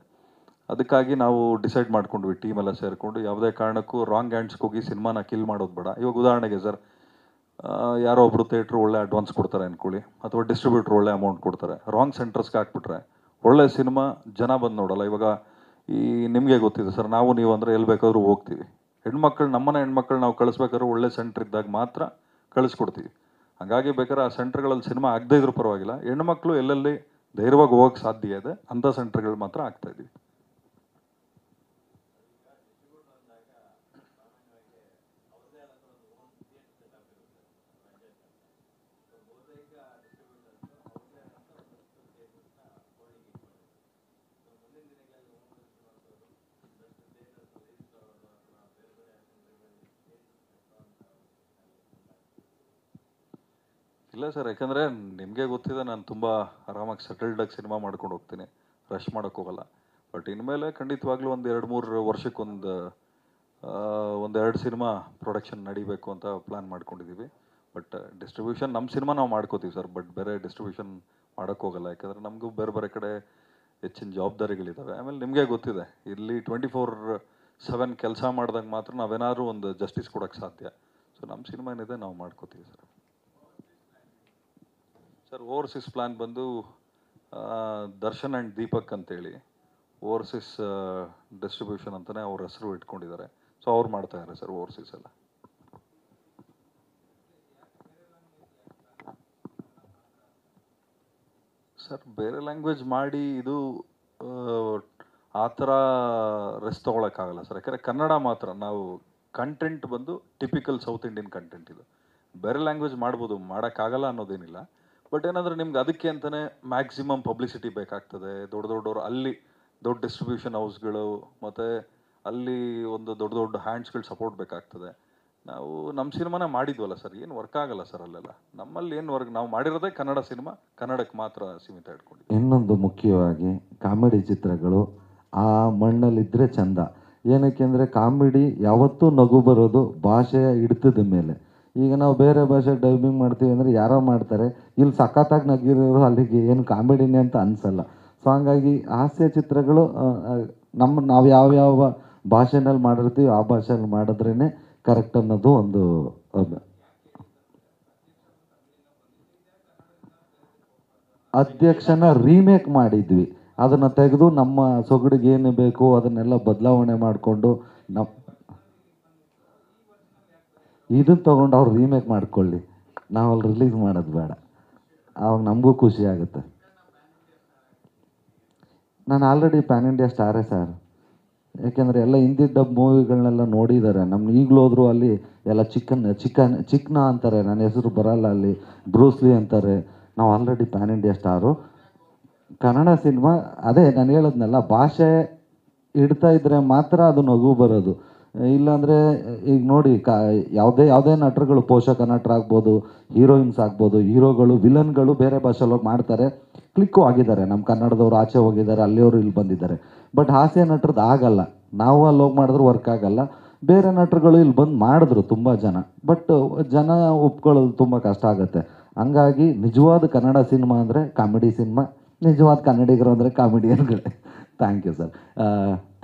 [SPEAKER 2] ಅದಕ್ಕಾಗಿ ನಾವು ಡಿಸೈಡ್ ಮಾಡ್ಕೊಂಡ್ವಿ ಟೀಮೆಲ್ಲ ಸೇರಿಕೊಂಡು, ಯಾವುದೇ ಕಾರಣಕ್ಕೂ ರಾಂಗ್ ಹ್ಯಾಂಡ್ಸ್ಗೆ ಹೋಗಿ ಸಿನಿಮಾನ ಕಿಲ್ ಮಾಡೋದು ಬೇಡ. ಇವಾಗ ಉದಾಹರಣೆಗೆ ಸರ್, ಯಾರೋ ಒಬ್ಬರು ಥಿಯೇಟ್ರ್ ಒಳ್ಳೆ ಅಡ್ವಾನ್ಸ್ ಕೊಡ್ತಾರೆ ಅಂದ್ಕೊಳ್ಳಿ, ಅಥವಾ ಡಿಸ್ಟ್ರಿಬ್ಯೂಟ್ರ್ ಒಳ್ಳೆ ಅಮೌಂಟ್ ಕೊಡ್ತಾರೆ, ರಾಂಗ್ ಸೆಂಟರ್ಸ್ಗೆ ಹಾಕ್ಬಿಟ್ರೆ ಒಳ್ಳೆ ಸಿನಿಮಾ ಜನ ಬಂದು ನೋಡಲ್ಲ. ಇವಾಗ ನಿಮಗೆ ಗೊತ್ತಿದೆ ಸರ್, ನೀವು ಅಂದರೆ ಎಲ್ಲಿ ಬೇಕಾದ್ರೂ ಹೋಗ್ತೀವಿ. ನಮ್ಮನೆ ಹೆಣ್ಮಕ್ಳು ನಾವು ಕಳಿಸ್ಬೇಕಾದ್ರೂ ಒಳ್ಳೆ ಸೆಂಟ್ರ್ ಇದ್ದಾಗ ಮಾತ್ರ ಕಳಿಸ್ಕೊಡ್ತೀವಿ. ಹಾಗಾಗಿ ಬೇಕಾದ್ರೆ ಆ ಸೆಂಟ್ರ್ಗಳಲ್ಲಿ ಸಿನಿಮಾ ಆಗದೇ ಇದ್ರೂ ಪರವಾಗಿಲ್ಲ, ಹೆಣ್ಮಕ್ಳು ಎಲ್ಲೆಲ್ಲಿ ಧೈರ್ಯವಾಗಿ ಹೋಗೋಕ್ಕೆ ಸಾಧ್ಯ ಇದೆ ಅಂಥ ಸೆಂಟ್ರ್ಗಳು ಮಾತ್ರ ಆಗ್ತಾಯಿದ್ದೀವಿ. ಇಲ್ಲ ಸರ್, ಯಾಕಂದರೆ ನಿಮಗೆ ಗೊತ್ತಿದೆ, ನಾನು ತುಂಬ ಆರಾಮಾಗಿ ಸೆಟಲ್ಡಾಗಿ ಸಿನಿಮಾ ಮಾಡ್ಕೊಂಡು ಹೋಗ್ತೀನಿ, ರಶ್ ಮಾಡೋಕ್ಕೆ ಹೋಗಲ್ಲ. ಬಟ್ ಇನ್ಮೇಲೆ ಖಂಡಿತವಾಗ್ಲೂ ಒಂದು 2-3 ವರ್ಷಕ್ಕೊಂದು 2 ಸಿನಿಮಾ ಪ್ರೊಡಕ್ಷನ್ ನಡಿಬೇಕು ಅಂತ ಪ್ಲ್ಯಾನ್ ಮಾಡ್ಕೊಂಡಿದ್ದೀವಿ. ಬಟ್ ಡಿಸ್ಟ್ರಿಬ್ಯೂಷನ್ ನಮ್ಮ ಸಿನಿಮಾ ನಾವು ಮಾಡ್ಕೋತೀವಿ ಸರ್, ಬಟ್ ಬೇರೆ ಡಿಸ್ಟ್ರಿಬ್ಯೂಷನ್ ಮಾಡೋಕ್ಕೆ ಹೋಗಲ್ಲ. ಯಾಕಂದರೆ ನಮಗೂ ಬೇರೆ ಬೇರೆ ಕಡೆ ಹೆಚ್ಚಿನ ಜವಾಬ್ದಾರಿಗಳಿದ್ದಾವೆ. ಆಮೇಲೆ ನಿಮಗೆ ಗೊತ್ತಿದೆ, ಇಲ್ಲಿ 24/7 ಕೆಲಸ ಮಾಡಿದಾಗ ಮಾತ್ರ ನಾವೇನಾದ್ರೂ ಒಂದು ಜಸ್ಟಿಸ್ ಕೊಡೋಕ್ಕೆ ಸಾಧ್ಯ. ಸೊ ನಮ್ಮ ಸಿನಿಮಾ ಏನಿದೆ ನಾವು ಮಾಡ್ಕೋತೀವಿ ಸರ್. ಸರ್, ಓವರ್ಸೀಸ್ ಪ್ಲ್ಯಾನ್ ಬಂದು ದರ್ಶನ್ ಆ್ಯಂಡ್ ದೀಪಕ್ ಅಂತೇಳಿ ಓವರ್ಸೀಸ್ ಡಿಸ್ಟ್ರಿಬ್ಯೂಷನ್ ಅಂತಲೇ ಅವ್ರ ಹೆಸರು ಇಟ್ಕೊಂಡಿದ್ದಾರೆ. ಸೊ ಅವ್ರು ಮಾಡ್ತಾಯಿದ್ದಾರೆ ಸರ್ ಓವರ್ಸೀಸ್ ಎಲ್ಲ. ಸರ್, ಬೇರೆ ಲ್ಯಾಂಗ್ವೇಜ್ ಮಾಡಿ ಇದು ಆ ಥರ ರೆಸ್ಟ್ ತೊಗೊಳಕ್ಕಾಗಲ್ಲ ಸರ್. ಯಾಕಂದರೆ ಕನ್ನಡ ಮಾತ್ರ ನಾವು ಕಂಟೆಂಟ್ ಬಂದು ಟಿಪಿಕಲ್ ಸೌತ್ ಇಂಡಿಯನ್ ಕಂಟೆಂಟ್ ಇದು. ಬೇರೆ ಲ್ಯಾಂಗ್ವೇಜ್ ಮಾಡ್ಬೋದು, ಮಾಡೋಕ್ಕಾಗಲ್ಲ ಅನ್ನೋದೇನಿಲ್ಲ. ಬಟ್ ಏನಂದರೆ ನಿಮ್ಗೆ ಅದಕ್ಕೆ ಅಂತಲೇ ಮ್ಯಾಕ್ಸಿಮಮ್ ಪಬ್ಲಿಸಿಟಿ ಬೇಕಾಗ್ತದೆ. ದೊಡ್ಡವರು ಅಲ್ಲಿ ದೊಡ್ಡ ಡಿಸ್ಟ್ರಿಬ್ಯೂಷನ್ ಹೌಸ್ಗಳು ಮತ್ತು ಅಲ್ಲಿ ಒಂದು ದೊಡ್ಡ ಹ್ಯಾಂಡ್ಸ್ಗಳು ಸಪೋರ್ಟ್ ಬೇಕಾಗ್ತದೆ. ನಾವು ನಮ್ಮ ಸಿನಿಮಾನ ಮಾಡಿದ್ವಲ್ಲ ಸರ್, ಏನು ವರ್ಕ್ ಆಗಲ್ಲ ಸರ್ ಅಲ್ಲೆಲ್ಲ. ನಮ್ಮಲ್ಲಿ ಏನು ವರ್ಕ್, ನಾವು ಮಾಡಿರೋದೇ ಕನ್ನಡ ಸಿನಿಮಾ, ಕನ್ನಡಕ್ಕೆ ಮಾತ್ರ ಸೀಮಿತ ಇಟ್ಕೊಂಡಿದ್ದೀವಿ.
[SPEAKER 1] ಇನ್ನೊಂದು ಮುಖ್ಯವಾಗಿ ಕಾಮಿಡಿ ಚಿತ್ರಗಳು ಆ ಮಣ್ಣಲ್ಲಿದ್ದರೆ ಚಂದ. ಏನಕ್ಕೆ ಅಂದರೆ ಕಾಮಿಡಿ ಯಾವತ್ತೂ ನಗು ಬರೋದು ಭಾಷೆಯ ಹಿಡಿತದ ಮೇಲೆ. ಈಗ ನಾವು ಬೇರೆ ಭಾಷೆ ಡಬ್ಬಿಂಗ್ ಮಾಡ್ತೀವಿ ಅಂದರೆ ಯಾರೋ ಮಾಡ್ತಾರೆ, ಇಲ್ಲಿ ಸಖತ್ತಾಗಿ ನಗಿರೋರು ಅಲ್ಲಿಗೆ ಏನು ಕಾಮಿಡಿನೇ ಅಂತ ಅನಿಸಲ್ಲ. ಸೊ ಹಂಗಾಗಿ ಹಾಸ್ಯ ಚಿತ್ರಗಳು ನಾವು ಯಾವ್ಯಾವ ಭಾಷೆನಲ್ಲಿ ಮಾಡಿರ್ತೀವಿ ಆ ಭಾಷೆಯಲ್ಲಿ ಮಾಡಿದ್ರೇ ಕರೆಕ್ಟ್ ಅನ್ನೋದು ಒಂದು. ಅಧ್ಯಕ್ಷನ ರೀಮೇಕ್ ಮಾಡಿದ್ವಿ, ಅದನ್ನು ತೆಗೆದು ನಮ್ಮ ಸೊಗಡಿಗೆ ಏನು ಬೇಕು ಅದನ್ನೆಲ್ಲ ಬದಲಾವಣೆ ಮಾಡಿಕೊಂಡು ಇದನ್ನು ತೊಗೊಂಡು ಅವ್ರು ರೀಮೇಕ್ ಮಾಡ್ಕೊಳ್ಳಿ, ನಾವಲ್ಲಿ ರಿಲೀಸ್ ಮಾಡೋದು ಬೇಡ, ಆವಾಗ ನಮಗೂ ಖುಷಿ ಆಗುತ್ತೆ. ನಾನು ಆಲ್ರೆಡಿ ಪ್ಯಾನ್ ಇಂಡಿಯಾ ಸ್ಟಾರೇ ಸರ್. ಯಾಕೆಂದರೆ ಎಲ್ಲ ಹಿಂದಿ ಡಬ್ ಮೂವಿಗಳನ್ನೆಲ್ಲ ನೋಡಿದ್ದಾರೆ. ನಮ್ಮ ಈಗಲೂ ಹೋದ್ರು ಅಲ್ಲಿ ಎಲ್ಲ ಚಿಕ್ನ ಅಂತಾರೆ, ನನ್ನ ಹೆಸರು ಬರಲ್ಲ ಅಲ್ಲಿ, ಬ್ರೂಸ್ಲಿ ಅಂತಾರೆ. ನಾವು already PAN India star. Kannada cinema ಅದೇ ನಾನು ಹೇಳಿದ್ನಲ್ಲ, ಭಾಷೆ ಇಡ್ತಾ ಇದ್ದರೆ ಮಾತ್ರ ಅದು ನಗು ಬರೋದು. ಇಲ್ಲಾಂದರೆ ಈಗ ನೋಡಿ ಯಾವುದೇ ನಟರುಗಳು, ಪೋಷಕ ನಟರಾಗ್ಬೋದು, ಹೀರೋಯಿನ್ಸ್ ಆಗ್ಬೋದು, ಹೀರೋಗಳು ವಿಲನ್ಗಳು ಬೇರೆ ಭಾಷೆಯಲ್ಲಿ ಹೋಗಿ ಮಾಡ್ತಾರೆ, ಕ್ಲಿಕ್ಕು ಆಗಿದ್ದಾರೆ. ನಮ್ಮ ಕನ್ನಡದವ್ರು ಆಚೆ ಹೋಗಿದ್ದಾರೆ, ಅಲ್ಲಿಯವರು ಇಲ್ಲಿ ಬಂದಿದ್ದಾರೆ. ಬಟ್ ಹಾಸ್ಯ ನಟರದ್ದು ಆಗಲ್ಲ, ನಾವು ಅಲ್ಲಿ ಹೋಗಿ ಮಾಡಿದ್ರು ವರ್ಕ್ ಆಗಲ್ಲ. ಬೇರೆ ನಟರುಗಳು ಇಲ್ಲಿ ಬಂದು ಮಾಡಿದ್ರು ತುಂಬ ಜನ, ಬಟ್ ಜನ ಒಪ್ಕೊಳ್ಳೋದು ತುಂಬ ಕಷ್ಟ ಆಗುತ್ತೆ. ಹಂಗಾಗಿ ನಿಜವಾದ ಕನ್ನಡ ಸಿನಿಮಾ ಅಂದರೆ ಕಾಮಿಡಿ ಸಿನಿಮಾ, ನಿಜವಾದ ಕನ್ನಡಿಗರು ಅಂದರೆ ಕಾಮಿಡಿಯನ್ಗಳೇ. Thank you sir,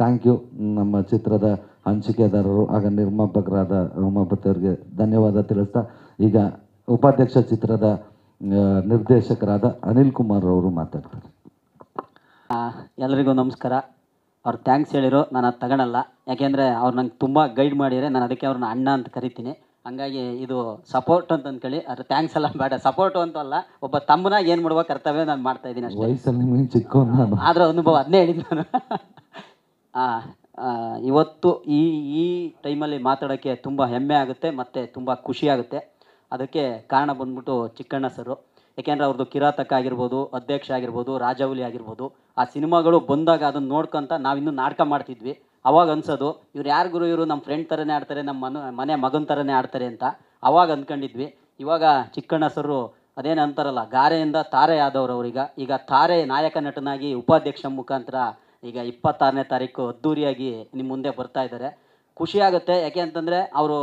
[SPEAKER 1] thank you. ನಮ್ಮ ಚಿತ್ರದ ಹಂಚಿಕೆದಾರರು ಆಗ ನಿರ್ಮಾಪಕರಾದ ಉಮಾಪತಿಯವರಿಗೆ ಧನ್ಯವಾದ ತಿಳಿಸ್ತಾ, ಈಗ ಉಪಾಧ್ಯಕ್ಷ ಚಿತ್ರದ ನಿರ್ದೇಶಕರಾದ ಅನಿಲ್ ಕುಮಾರ್ ಅವರು ಮಾತಾಡ್ತಾರೆ.
[SPEAKER 4] ಎಲ್ಲರಿಗೂ ನಮಸ್ಕಾರ. ಅವ್ರು ಥ್ಯಾಂಕ್ಸ್ ಹೇಳಿರೋ ನಾನು ಅದು ತಗೊಳಲ್ಲ, ಯಾಕೆಂದರೆ ಅವ್ರು ನಂಗೆ ತುಂಬ ಗೈಡ್ ಮಾಡಿದರೆ, ನಾನು ಅದಕ್ಕೆ ಅವ್ರನ್ನ ಅಣ್ಣ ಅಂತ ಕರಿತೀನಿ. ಹಂಗಾಗಿ ಇದು ಸಪೋರ್ಟ್ ಅಂತ ಅಂದ್ಕೊಳ್ಳಿ, ಅದ್ರ ಥ್ಯಾಂಕ್ಸ್ ಎಲ್ಲ ಬೇಡ. ಸಪೋರ್ಟು ಅಂತ ಅಲ್ಲ, ಒಬ್ಬ ತಮ್ಮನ ಏನು ಮಾಡುವ ಕರ್ತವ್ಯ ನಾನು ಮಾಡ್ತಾ ಇದ್ದೀನಿ ಅಷ್ಟೇ.
[SPEAKER 1] ವಯಸ್ಸಲ್ಲಿ ನಿಮಗೆ ಚಿಕ್ಕವನು ನಾನು,
[SPEAKER 4] ಆದರೂ ಅನುಭವ ಅದನ್ನೇ ಹೇಳಿದ್ದು ನಾನು. ಇವತ್ತು ಈ ಟೈಮಲ್ಲಿ ಮಾತಾಡೋಕ್ಕೆ ತುಂಬ ಹೆಮ್ಮೆ ಆಗುತ್ತೆ ಮತ್ತು ತುಂಬ ಖುಷಿಯಾಗುತ್ತೆ. ಅದಕ್ಕೆ ಕಾರಣ ಬಂದ್ಬಿಟ್ಟು ಚಿಕ್ಕಣ್ಣ ಸರು. ಯಾಕೆಂದರೆ ಅವ್ರದ್ದು ಕಿರಾತಕ ಆಗಿರ್ಬೋದು, ಅಧ್ಯಕ್ಷ ಆಗಿರ್ಬೋದು, ರಾಜವಲಿ ಆಗಿರ್ಬೋದು, ಆ ಸಿನಿಮಾಗಳು ಬಂದಾಗ ಅದನ್ನು ನೋಡ್ಕೊಂತ ನಾವಿನ್ನೂ ನಾಟಕ ಮಾಡ್ತಿದ್ವಿ. ಅವಾಗ ಅನ್ಸೋದು ಇವ್ರು ಯಾರು ಗುರು, ಇವರು ನಮ್ಮ ಫ್ರೆಂಡ್ ಥರನೇ ಆಡ್ತಾರೆ, ನಮ್ಮ ಮನೆ ಮಗನ ಥರನೇ ಆಡ್ತಾರೆ ಅಂತ ಅವಾಗ ಅಂದ್ಕೊಂಡಿದ್ವಿ. ಇವಾಗ ಚಿಕ್ಕಣ್ಣ ಸರು ಅದೇನು ಅಂತಾರಲ್ಲ, ಗಾರೆಯಿಂದ ತಾರೆ ಆದವ್ರು ಅವ್ರೀಗ. ಈಗ ತಾರೆ ನಾಯಕ ನಟನಾಗಿ ಉಪಾಧ್ಯಕ್ಷ ಮುಖಾಂತರ ಈಗ 26ನೇ ತಾರೀಕು ಅದ್ದೂರಿಯಾಗಿ ನಿಮ್ಮ ಮುಂದೆ ಬರ್ತಾ ಇದ್ದಾರೆ. ಖುಷಿ ಆಗುತ್ತೆ. ಯಾಕೆ ಅಂತಂದರೆ ಅವರು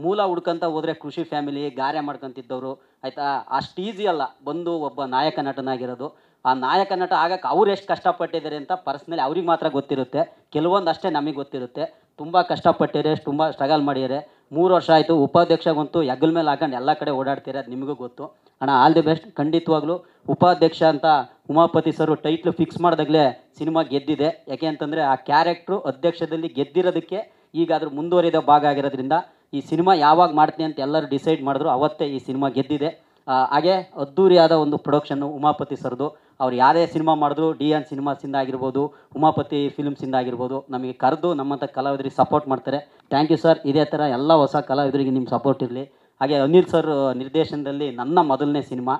[SPEAKER 4] ಮೂಲ ಹುಡ್ಕೊಂತ ಹೋದರೆ ಕೃಷಿ ಫ್ಯಾಮಿಲಿ ಗಾರೆ ಮಾಡ್ಕೊತಿದ್ದವರು, ಆಯಿತಾ, ಅಷ್ಟು ಈಸಿ ಅಲ್ಲ ಬಂದು ಒಬ್ಬ ನಾಯಕ ನಟನಾಗಿರೋದು. ಆ ನಾಯಕ ನಟ ಆಗಕ್ಕೆ ಅವ್ರು ಎಷ್ಟು ಕಷ್ಟಪಟ್ಟಿದ್ದಾರೆ ಅಂತ ಪರ್ಸ್ನಲಿ ಅವ್ರಿಗೆ ಮಾತ್ರ ಗೊತ್ತಿರುತ್ತೆ, ಕೆಲವೊಂದು ಅಷ್ಟೇ ನಮಗೆ ಗೊತ್ತಿರುತ್ತೆ. ತುಂಬ ಕಷ್ಟಪಟ್ಟಿದ್ದಾರೆ, ತುಂಬ ಸ್ಟ್ರಗಲ್ ಮಾಡಿದ್ದಾರೆ. 3 ವರ್ಷ ಆಯಿತು. ಉಪಾಧ್ಯಕ್ಷಗಂತೂ ಹೆಗಲ ಮೇಲೆ ಹಾಕೊಂಡು ಎಲ್ಲ ಕಡೆ ಓಡಾಡ್ತೀರ, ಅದು ನಿಮಗೂ ಗೊತ್ತು ಅಣ್ಣ. All the best. ಖಂಡಿತವಾಗ್ಲೂ ಉಪಾಧ್ಯಕ್ಷ ಅಂತ ಉಮಾಪತಿ ಸರು ಟೈಟ್ಲು ಫಿಕ್ಸ್ ಮಾಡಿದಾಗಲೇ ಸಿನಿಮಾ ಗೆದ್ದಿದೆ. ಯಾಕೆ ಅಂತಂದರೆ ಆ ಕ್ಯಾರೆಕ್ಟ್ರು ಅಧ್ಯಕ್ಷದಲ್ಲಿ ಗೆದ್ದಿರೋದಕ್ಕೆ ಈಗ ಅದ್ರ ಮುಂದುವರಿದ ಭಾಗ ಆಗಿರೋದ್ರಿಂದ ಈ ಸಿನಿಮಾ ಯಾವಾಗ ಮಾಡ್ತೀನಿ ಅಂತ ಎಲ್ಲರೂ ಡಿಸೈಡ್ ಮಾಡಿದ್ರು, ಅವತ್ತೇ ಈ ಸಿನಿಮಾ ಗೆದ್ದಿದೆ. ಹಾಗೆ ಅದ್ದೂರಿಯಾದ ಒಂದು ಪ್ರೊಡಕ್ಷನ್ನು ಉಮಾಪತಿ ಸರ್ದು. ಅವ್ರು ಯಾರೇ ಸಿನಿಮಾ ಮಾಡಿದ್ರು, DN ಸಿನಿಮಾಸಿಂದ ಆಗಿರ್ಬೋದು, ಉಮಾಪತಿ ಫಿಲ್ಮ್ಸಿಂದ ಆಗಿರ್ಬೋದು, ನಮಗೆ ಕರೆದು ನಮ್ಮಂಥ ಕಲಾವಿದರಿಗೆ ಸಪೋರ್ಟ್ ಮಾಡ್ತಾರೆ. Thank you sir. ಇದೇ ಥರ ಎಲ್ಲ ಹೊಸ ಕಲಾವಿದರಿಗೆ ನಿಮ್ಮ ಸಪೋರ್ಟ್ ಇರಲಿ. ಹಾಗೆ ಅನಿಲ್ ಸರ್ ನಿರ್ದೇಶನದಲ್ಲಿ ನನ್ನ ಮೊದಲನೇ ಸಿನಿಮಾ.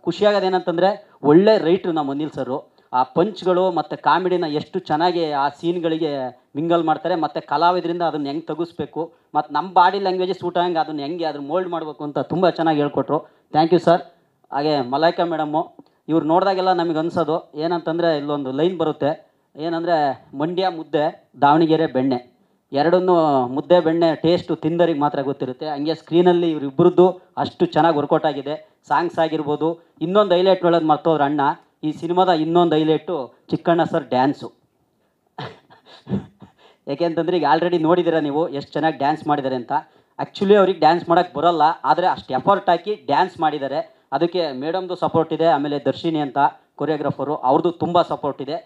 [SPEAKER 4] ಖುಷಿಯಾಗೋದೇನಂತಂದರೆ ಒಳ್ಳೆ ರೈಟ್ರು ನಮ್ಮ ಅನಿಲ್ ಸರು. ಆ ಪಂಚ್ಗಳು ಮತ್ತು ಕಾಮಿಡಿನ ಎಷ್ಟು ಚೆನ್ನಾಗಿ ಆ ಸೀನ್ಗಳಿಗೆ ಮಿಂಗಲ್ ಮಾಡ್ತಾರೆ, ಮತ್ತು ಕಲಾವಿದರಿಂದ ಅದನ್ನು ಹೆಂಗೆ ತೆಗಿಸ್ಬೇಕು, ಮತ್ತು ನಮ್ಮ ಬಾಡಿ ಲ್ಯಾಂಗ್ವೇಜ್ ಸೂಟ್ ಹಂಗೆ ಅದನ್ನು ಹೆಂಗೆ ಮೋಲ್ಡ್ ಮಾಡಬೇಕು ಅಂತ ತುಂಬ ಚೆನ್ನಾಗಿ ಹೇಳ್ಕೊಟ್ರು. Thank you sir. ಹಾಗೆ ಮಲೈಕಾ ಮೇಡಮ್ಮು, ಇವ್ರು ನೋಡಿದಾಗೆಲ್ಲ ನಮಗೆ ಅನ್ಸೋದು ಏನಂತಂದರೆ, ಇಲ್ಲೊಂದು ಲೈನ್ ಬರುತ್ತೆ, ಏನಂದರೆ ಮಂಡ್ಯ ಮುದ್ದೆ, ದಾವಣಗೆರೆ ಬೆಣ್ಣೆ, ಎರಡನ್ನೂ ಮುದ್ದೆ ಬೆಣ್ಣೆ ಟೇಸ್ಟು ತಿಂದರಿಗೆ ಮಾತ್ರ ಗೊತ್ತಿರುತ್ತೆ. ಹಂಗೆ ಸ್ಕ್ರೀನಲ್ಲಿ ಇವರಿಬ್ಬರದ್ದು ಅಷ್ಟು ಚೆನ್ನಾಗಿ ವರ್ಕೌಟ್ ಆಗಿದೆ. ಸಾಂಗ್ಸ್ ಆಗಿರ್ಬೋದು. ಇನ್ನೊಂದು ಹೈಲೈಟ್ ಹೇಳೋದು ಮರ್ತೋದ್ರ ಅಣ್ಣ, ಈ ಸಿನಿಮಾದ ಇನ್ನೊಂದು ಹೈಲೈಟು ಚಿಕ್ಕಣ್ಣ ಸರ್ ಡ್ಯಾನ್ಸು. ಯಾಕೆಂತಂದರೆ ಈಗ ಆಲ್ರೆಡಿ ನೋಡಿದ್ದೀರ ನೀವು ಎಷ್ಟು ಚೆನ್ನಾಗಿ ಡ್ಯಾನ್ಸ್ ಮಾಡಿದ್ದಾರೆ ಅಂತ. ಆ್ಯಕ್ಚುಲಿ ಅವ್ರಿಗೆ ಡ್ಯಾನ್ಸ್ ಮಾಡೋಕ್ಕೆ ಬರೋಲ್ಲ, ಆದರೆ ಅಷ್ಟು ಎಫರ್ಟ್ ಹಾಕಿ ಡ್ಯಾನ್ಸ್ ಮಾಡಿದ್ದಾರೆ. ಅದಕ್ಕೆ ಮೇಡಮ್ದು ಸಪೋರ್ಟ್ ಇದೆ. ಆಮೇಲೆ ದರ್ಶಿನಿ ಅಂತ ಕೊರಿಯೋಗ್ರಾಫರು, ಅವ್ರದ್ದು ತುಂಬ ಸಪೋರ್ಟ್ ಇದೆ.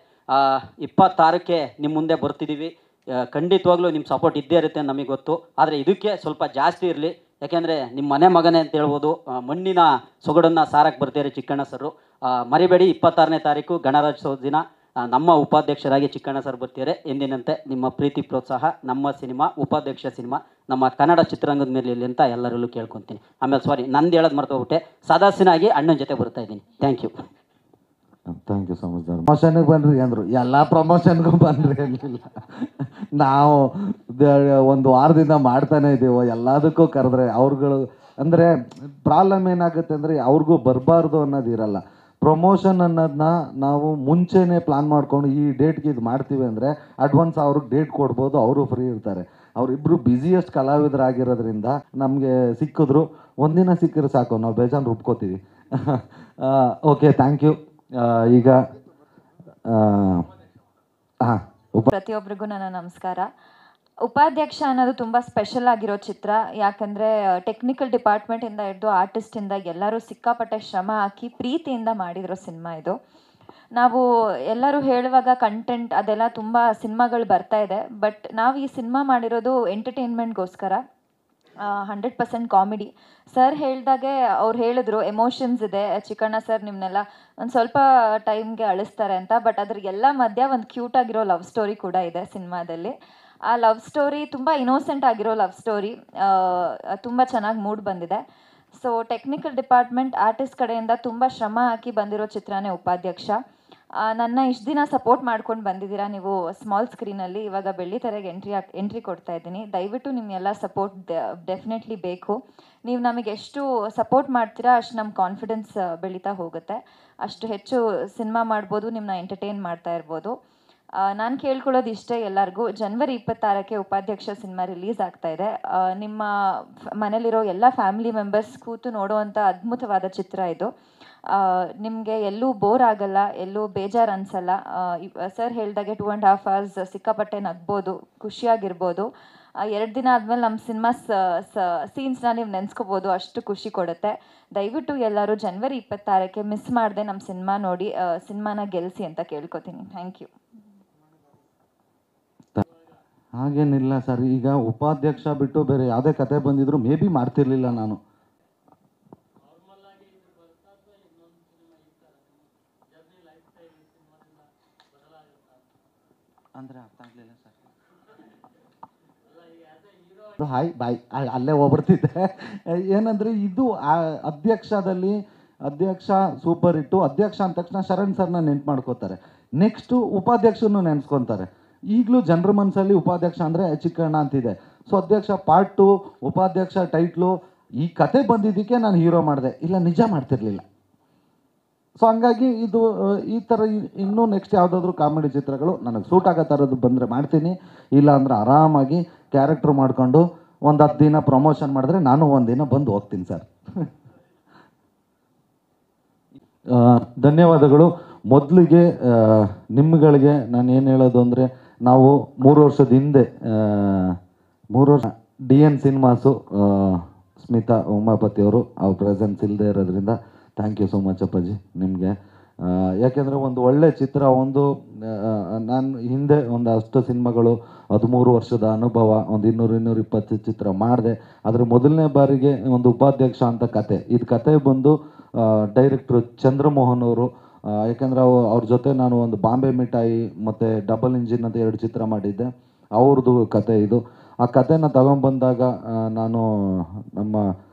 [SPEAKER 4] 26ಕ್ಕೆ ನಿಮ್ಮ ಮುಂದೆ ಬರ್ತಿದ್ದೀವಿ. ಖಂಡಿತವಾಗ್ಲೂ ನಿಮ್ಮ ಸಪೋರ್ಟ್ ಇದ್ದೇ ಇರುತ್ತೆ, ನಮಗೆ ಗೊತ್ತು. ಆದರೆ ಇದಕ್ಕೆ ಸ್ವಲ್ಪ ಜಾಸ್ತಿ ಇರಲಿ, ಯಾಕೆಂದರೆ ನಿಮ್ಮ ಮನೆ ಮಗನೇ ಅಂತ ಹೇಳ್ಬೋದು. ಮಣ್ಣಿನ ಸೊಗಡನ್ನು ಸಾರಕ್ಕೆ ಬರ್ತಾರೆ ಚಿಕ್ಕಣ್ಣ ಸರು. ಮರಿಬೇಡಿ, 26ನೇ ತಾರೀಕು ಗಣರಾಜ್ಯೋತ್ಸವ ದಿನ ನಮ್ಮ ಉಪಾಧ್ಯಕ್ಷರಾಗಿ ಚಿಕ್ಕಣ್ಣ ಸರ್ ಬರ್ತಿದ್ದಾರೆ. ಎಂದಿನಂತೆ ನಿಮ್ಮ ಪ್ರೀತಿ ಪ್ರೋತ್ಸಾಹ ನಮ್ಮ ಸಿನಿಮಾ ಉಪಾಧ್ಯಕ್ಷ ಸಿನಿಮಾ ನಮ್ಮ ಕನ್ನಡ ಚಿತ್ರರಂಗದ ಮೇಲೆ ಇರಲಿ ಅಂತ ಎಲ್ಲರಲ್ಲೂ ಕೇಳ್ಕೊತೀನಿ. ಆಮೇಲೆ ಸಾರಿ, ನಂದು ಹೇಳೋದು ಮರ್ತೋಗ್ಬಿಟ್ಟೆ, ಸದಾಸಿನಾಗಿ ಅಣ್ಣನ ಜೊತೆ ಬರ್ತಾ ಇದ್ದೀನಿ. Thank you.
[SPEAKER 1] Thank you so much sir. ಪ್ರಮೋಷನ್ಗೆ ಬನ್ನಿರಿ ಅಂದರು, ಎಲ್ಲ ಪ್ರಮೋಷನ್ಗೂ ಬನ್ನಿರಿ ಅನ್ನಲಿಲ್ಲ. ನಾವು ಒಂದು ವಾರದಿಂದ ಮಾಡ್ತಾನೆ ಇದ್ದೀವೋ, ಎಲ್ಲದಕ್ಕೂ ಕರೆದ್ರೆ ಅವ್ರುಗಳು ಅಂದರೆ ಪ್ರಾಬ್ಲಮ್ ಏನಾಗುತ್ತೆ ಅಂದರೆ ಅವ್ರಿಗೂ ಬರಬಾರ್ದು ಅನ್ನೋದು ಇರಲ್ಲ. ಪ್ರಮೋಷನ್ ಅನ್ನೋದನ್ನ ನಾವು ಮುಂಚೆನೇ ಪ್ಲ್ಯಾನ್ ಮಾಡ್ಕೊಂಡು ಈ ಡೇಟ್ಗೆ ಇದು ಮಾಡ್ತೀವಿ ಅಂದರೆ ಅಡ್ವಾನ್ಸ್ ಅವ್ರಿಗೆ ಡೇಟ್ ಕೊಡ್ಬೋದು, ಅವರು ಫ್ರೀ ಇರ್ತಾರೆ. ಅವರಿಬ್ಬರು ಬ್ಯುಸಿಯೆಸ್ಟ್ ಕಲಾವಿದರಾಗಿರೋದ್ರಿಂದ ನಮಗೆ ಸಿಕ್ಕಿದ್ರು, ಒಂದಿನ ಸಿಕ್ಕಿದ್ರೆ ಸಾಕು, ನಾವು ಬೇಜಾನ್ ರುಬ್ಕೋತೀವಿ. Okay, thank you. ಈಗ
[SPEAKER 5] ಪ್ರತಿಯೊಬ್ಬರಿಗೂ ನನ್ನ ನಮಸ್ಕಾರ. ಉಪಾಧ್ಯಕ್ಷ ಅನ್ನೋದು ತುಂಬ ಸ್ಪೆಷಲ್ ಆಗಿರೋ ಚಿತ್ರ. ಯಾಕಂದರೆ ಟೆಕ್ನಿಕಲ್ ಡಿಪಾರ್ಟ್ಮೆಂಟಿಂದ ಹಿಡಿದು ಆರ್ಟಿಸ್ಟಿಂದ ಎಲ್ಲರೂ ಸಿಕ್ಕಾಪಟ್ಟೆ ಶ್ರಮ ಹಾಕಿ ಪ್ರೀತಿಯಿಂದ ಮಾಡಿರೋ ಸಿನಿಮಾ ಇದು. ನಾವು ಎಲ್ಲರೂ ಹೇಳುವಾಗ ಕಂಟೆಂಟ್ ಅದೆಲ್ಲ ತುಂಬ ಸಿನಿಮಾಗಳು ಬರ್ತಾ ಇದೆ, ಬಟ್ ನಾವು ಈ ಸಿನಿಮಾ ಮಾಡಿರೋದು ಎಂಟರ್ಟೈನ್ಮೆಂಟ್ಗೋಸ್ಕರ. 100% ಕಾಮಿಡಿ. ಸರ್ ಹೇಳಿದಾಗೆ ಅವ್ರು ಹೇಳಿದ್ರು ಎಮೋಷನ್ಸ್ ಇದೆ ಚಿಕ್ಕಣ್ಣ ಸರ್ ನಿಮ್ಮನ್ನೆಲ್ಲ ಒಂದು ಸ್ವಲ್ಪ ಟೈಮ್ಗೆ ಅಳಿಸ್ತಾರೆ ಅಂತ. ಬಟ್ ಅದ್ರ ಎಲ್ಲ ಮಧ್ಯ ಒಂದು ಕ್ಯೂಟ್ ಆಗಿರೋ ಲವ್ ಸ್ಟೋರಿ ಕೂಡ ಇದೆ ಸಿನಿಮಾದಲ್ಲಿ. ಆ ಲವ್ ಸ್ಟೋರಿ ತುಂಬ ಇನೋಸೆಂಟ್ ಆಗಿರೋ ಲವ್ ಸ್ಟೋರಿ, ತುಂಬ ಚೆನ್ನಾಗಿ ಮೂಡ್ ಬಂದಿದೆ. ಸೊ ಟೆಕ್ನಿಕಲ್ ಡಿಪಾರ್ಟ್ಮೆಂಟ್ ಆರ್ಟಿಸ್ಟ್ ಕಡೆಯಿಂದ ತುಂಬ ಶ್ರಮ ಹಾಕಿ ಬಂದಿರೋ ಚಿತ್ರನೇ ಉಪಾಧ್ಯಕ್ಷ. ನನ್ನ ಇಷ್ಟು ದಿನ ಸಪೋರ್ಟ್ ಮಾಡ್ಕೊಂಡು ಬಂದಿದ್ದೀರಾ ನೀವು ಸ್ಮಾಲ್ ಸ್ಕ್ರೀನಲ್ಲಿ, ಇವಾಗ ಬೆಳ್ಳಿ ತೆರೆಗೆ ಎಂಟ್ರಿ ಕೊಡ್ತಾ ಇದ್ದೀನಿ. ದಯವಿಟ್ಟು ನಿಮ್ಮೆಲ್ಲ ಸಪೋರ್ಟ್ ಡೆಫಿನೆಟ್ಲಿ ಬೇಕು. ನೀವು ನಮಗೆ ಎಷ್ಟು ಸಪೋರ್ಟ್ ಮಾಡ್ತೀರಾ ಅಷ್ಟು ನಮ್ಮ ಕಾನ್ಫಿಡೆನ್ಸ್ ಬೆಳೀತಾ ಹೋಗುತ್ತೆ, ಅಷ್ಟು ಹೆಚ್ಚು ಸಿನಿಮಾ ಮಾಡ್ಬೋದು, ನಿಮ್ಮನ್ನ ಎಂಟರ್ಟೈನ್ ಮಾಡ್ತಾ ಇರ್ಬೋದು. ನಾನು ಕೇಳ್ಕೊಳ್ಳೋದು ಇಷ್ಟೇ ಎಲ್ಲರಿಗೂ, ಜನವರಿ 26ಕ್ಕೆ ಉಪಾಧ್ಯಕ್ಷ ಸಿನಿಮಾ ರಿಲೀಸ್ ಆಗ್ತಾ ಇದೆ. ನಿಮ್ಮ ಮನೇಲಿರೋ ಎಲ್ಲ ಫ್ಯಾಮಿಲಿ ಮೆಂಬರ್ಸ್ ಕೂತು ನೋಡುವಂಥ ಅದ್ಭುತವಾದ ಚಿತ್ರ ಇದು. ನಿಮಗೆ ಎಲ್ಲೂ ಬೋರ್ ಆಗಲ್ಲ, ಎಲ್ಲೂ ಬೇಜಾರು ಅನಿಸಲ್ಲ. ಸರ್ ಹೇಳಿದಾಗೆ 2.5 hours ಸಿಕ್ಕಾಪಟ್ಟೆ ನಗ್ಬೋದು, ಖುಷಿಯಾಗಿರ್ಬೋದು. 2 ದಿನ ಆದಮೇಲೆ ನಮ್ಮ ಸಿನಿಮಾ ಸೀನ್ಸ್ನ ನೀವು ನೆನೆಸ್ಕೋಬೋದು, ಅಷ್ಟು ಖುಷಿ ಕೊಡುತ್ತೆ. ದಯವಿಟ್ಟು ಎಲ್ಲರೂ ಜನವರಿ 26ಕ್ಕೆ ಮಿಸ್ ಮಾಡದೆ ನಮ್ಮ ಸಿನಿಮಾ ನೋಡಿ ಸಿನಿಮಾನ ಗೆಲ್ಲಿಸಿ ಅಂತ ಕೇಳ್ಕೊತೀನಿ. Thank you.
[SPEAKER 1] ಹಾಗೇನಿಲ್ಲ ಸರ್, ಈಗ ಉಪಾಧ್ಯಕ್ಷ ಬಿಟ್ಟು ಬೇರೆ ಯಾವುದೇ ಕತೆ ಬಂದಿದ್ರು ಮೇ ಬಿ ಮಾಡ್ತಿರ್ಲಿಲ್ಲ ನಾನು. ಅಂದರೆ ಅರ್ಥ ಆಗಲಿಲ್ಲ ಸರ್. ಹಾಯ್ ಬಾಯ್ ಅಲ್ಲೇ ಹೋಗ್ಬಿಡ್ತಿದ್ದೆ. ಏನಂದರೆ ಇದು ಅಧ್ಯಕ್ಷ ಸೂಪರ್ ಹಿಟ್ಟು. ಅಧ್ಯಕ್ಷ ಅಂದ ತಕ್ಷಣ ಶರಣ್ ಸರ್ನ ನೆನ್ಪು ಮಾಡ್ಕೋತಾರೆ, ನೆಕ್ಸ್ಟು ಉಪಾಧ್ಯಕ್ಷನು ನೆನೆಸ್ಕೊತಾರೆ. ಈಗಲೂ ಜನರ ಮನಸ್ಸಲ್ಲಿ ಉಪಾಧ್ಯಕ್ಷ ಅಂದರೆ ಚಿಕ್ಕಣ್ಣ ಅಂತಿದೆ. ಸೊ ಅಧ್ಯಕ್ಷ ಪಾರ್ಟ್ 2 ಉಪಾಧ್ಯಕ್ಷ ಟೈಟ್ಲು. ಈ ಕತೆ ಬಂದಿದ್ದಕ್ಕೆ ನಾನು ಹೀರೋ ಮಾಡಿದೆ, ಇಲ್ಲ ನಿಜ ಮಾಡ್ತಿರ್ಲಿಲ್ಲ. ಸೊ ಹಂಗಾಗಿ ಇದು ಈ ಥರ ಇನ್ನೂ ನೆಕ್ಸ್ಟ್ ಯಾವುದಾದ್ರೂ ಕಾಮಿಡಿ ಚಿತ್ರಗಳು ನನಗೆ ಸೂಟ್ ಆಗೋ ಥರದ್ದು ಬಂದರೆ ಮಾಡ್ತೀನಿ, ಇಲ್ಲ ಅಂದರೆ ಆರಾಮಾಗಿ ಕ್ಯಾರೆಕ್ಟ್ರ್ ಮಾಡಿಕೊಂಡು ಒಂದು 10 ದಿನ ಪ್ರಮೋಷನ್ ಮಾಡಿದ್ರೆ ನಾನು ಒಂದು ದಿನ ಬಂದು ಹೋಗ್ತೀನಿ ಸರ್. ಧನ್ಯವಾದಗಳು. ಮೊದಲಿಗೆ ನಿಮ್ಗಳಿಗೆ ನಾನು ಏನು ಹೇಳೋದು ಅಂದರೆ, ನಾವು 3 ವರ್ಷದ ಹಿಂದೆ 3 ವರ್ಷ DN ಸಿನಿಮಾಸು ಸ್ಮಿತಾ ಉಮಾಪತಿಯವರು ಅವ್ರ ಪ್ರೆಸೆನ್ಸ್ ಇಲ್ಲದೆ ಇರೋದ್ರಿಂದ ಥ್ಯಾಂಕ್ ಯು ಸೋ ಮಚ್ ಅಪ್ಪಾಜಿ ನಿಮಗೆ. ಯಾಕೆಂದರೆ ಒಂದು ಒಳ್ಳೆ ಚಿತ್ರ, ನಾನು ಹಿಂದೆ ಒಂದು ಅಷ್ಟು ಸಿನಿಮಾಗಳು 13 ವರ್ಷದ ಅನುಭವ, ಒಂದು 200-220 ಚಿತ್ರ ಮಾಡಿದೆ. ಆದರೆ ಮೊದಲನೇ ಬಾರಿಗೆ ಒಂದು ಉಪಾಧ್ಯಕ್ಷ ಅಂತ ಕತೆ. ಇದು ಕತೆ ಬಂದು ಡೈರೆಕ್ಟ್ರು ಚಂದ್ರಮೋಹನ್ ಅವರು. ಯಾಕೆಂದರೆ ಅವ್ರ ಜೊತೆ ನಾನು ಒಂದು ಬಾಂಬೆ ಮಿಠಾಯಿ ಮತ್ತು ಡಬಲ್ ಇಂಜಿನ್ ಅಂತ 2 ಚಿತ್ರ ಮಾಡಿದ್ದೆ, ಅವ್ರದ್ದು ಕತೆ ಇದು. ಆ ಕತೆನ ತಗೊಂಬಂದಾಗ ನಾನು ನಮ್ಮ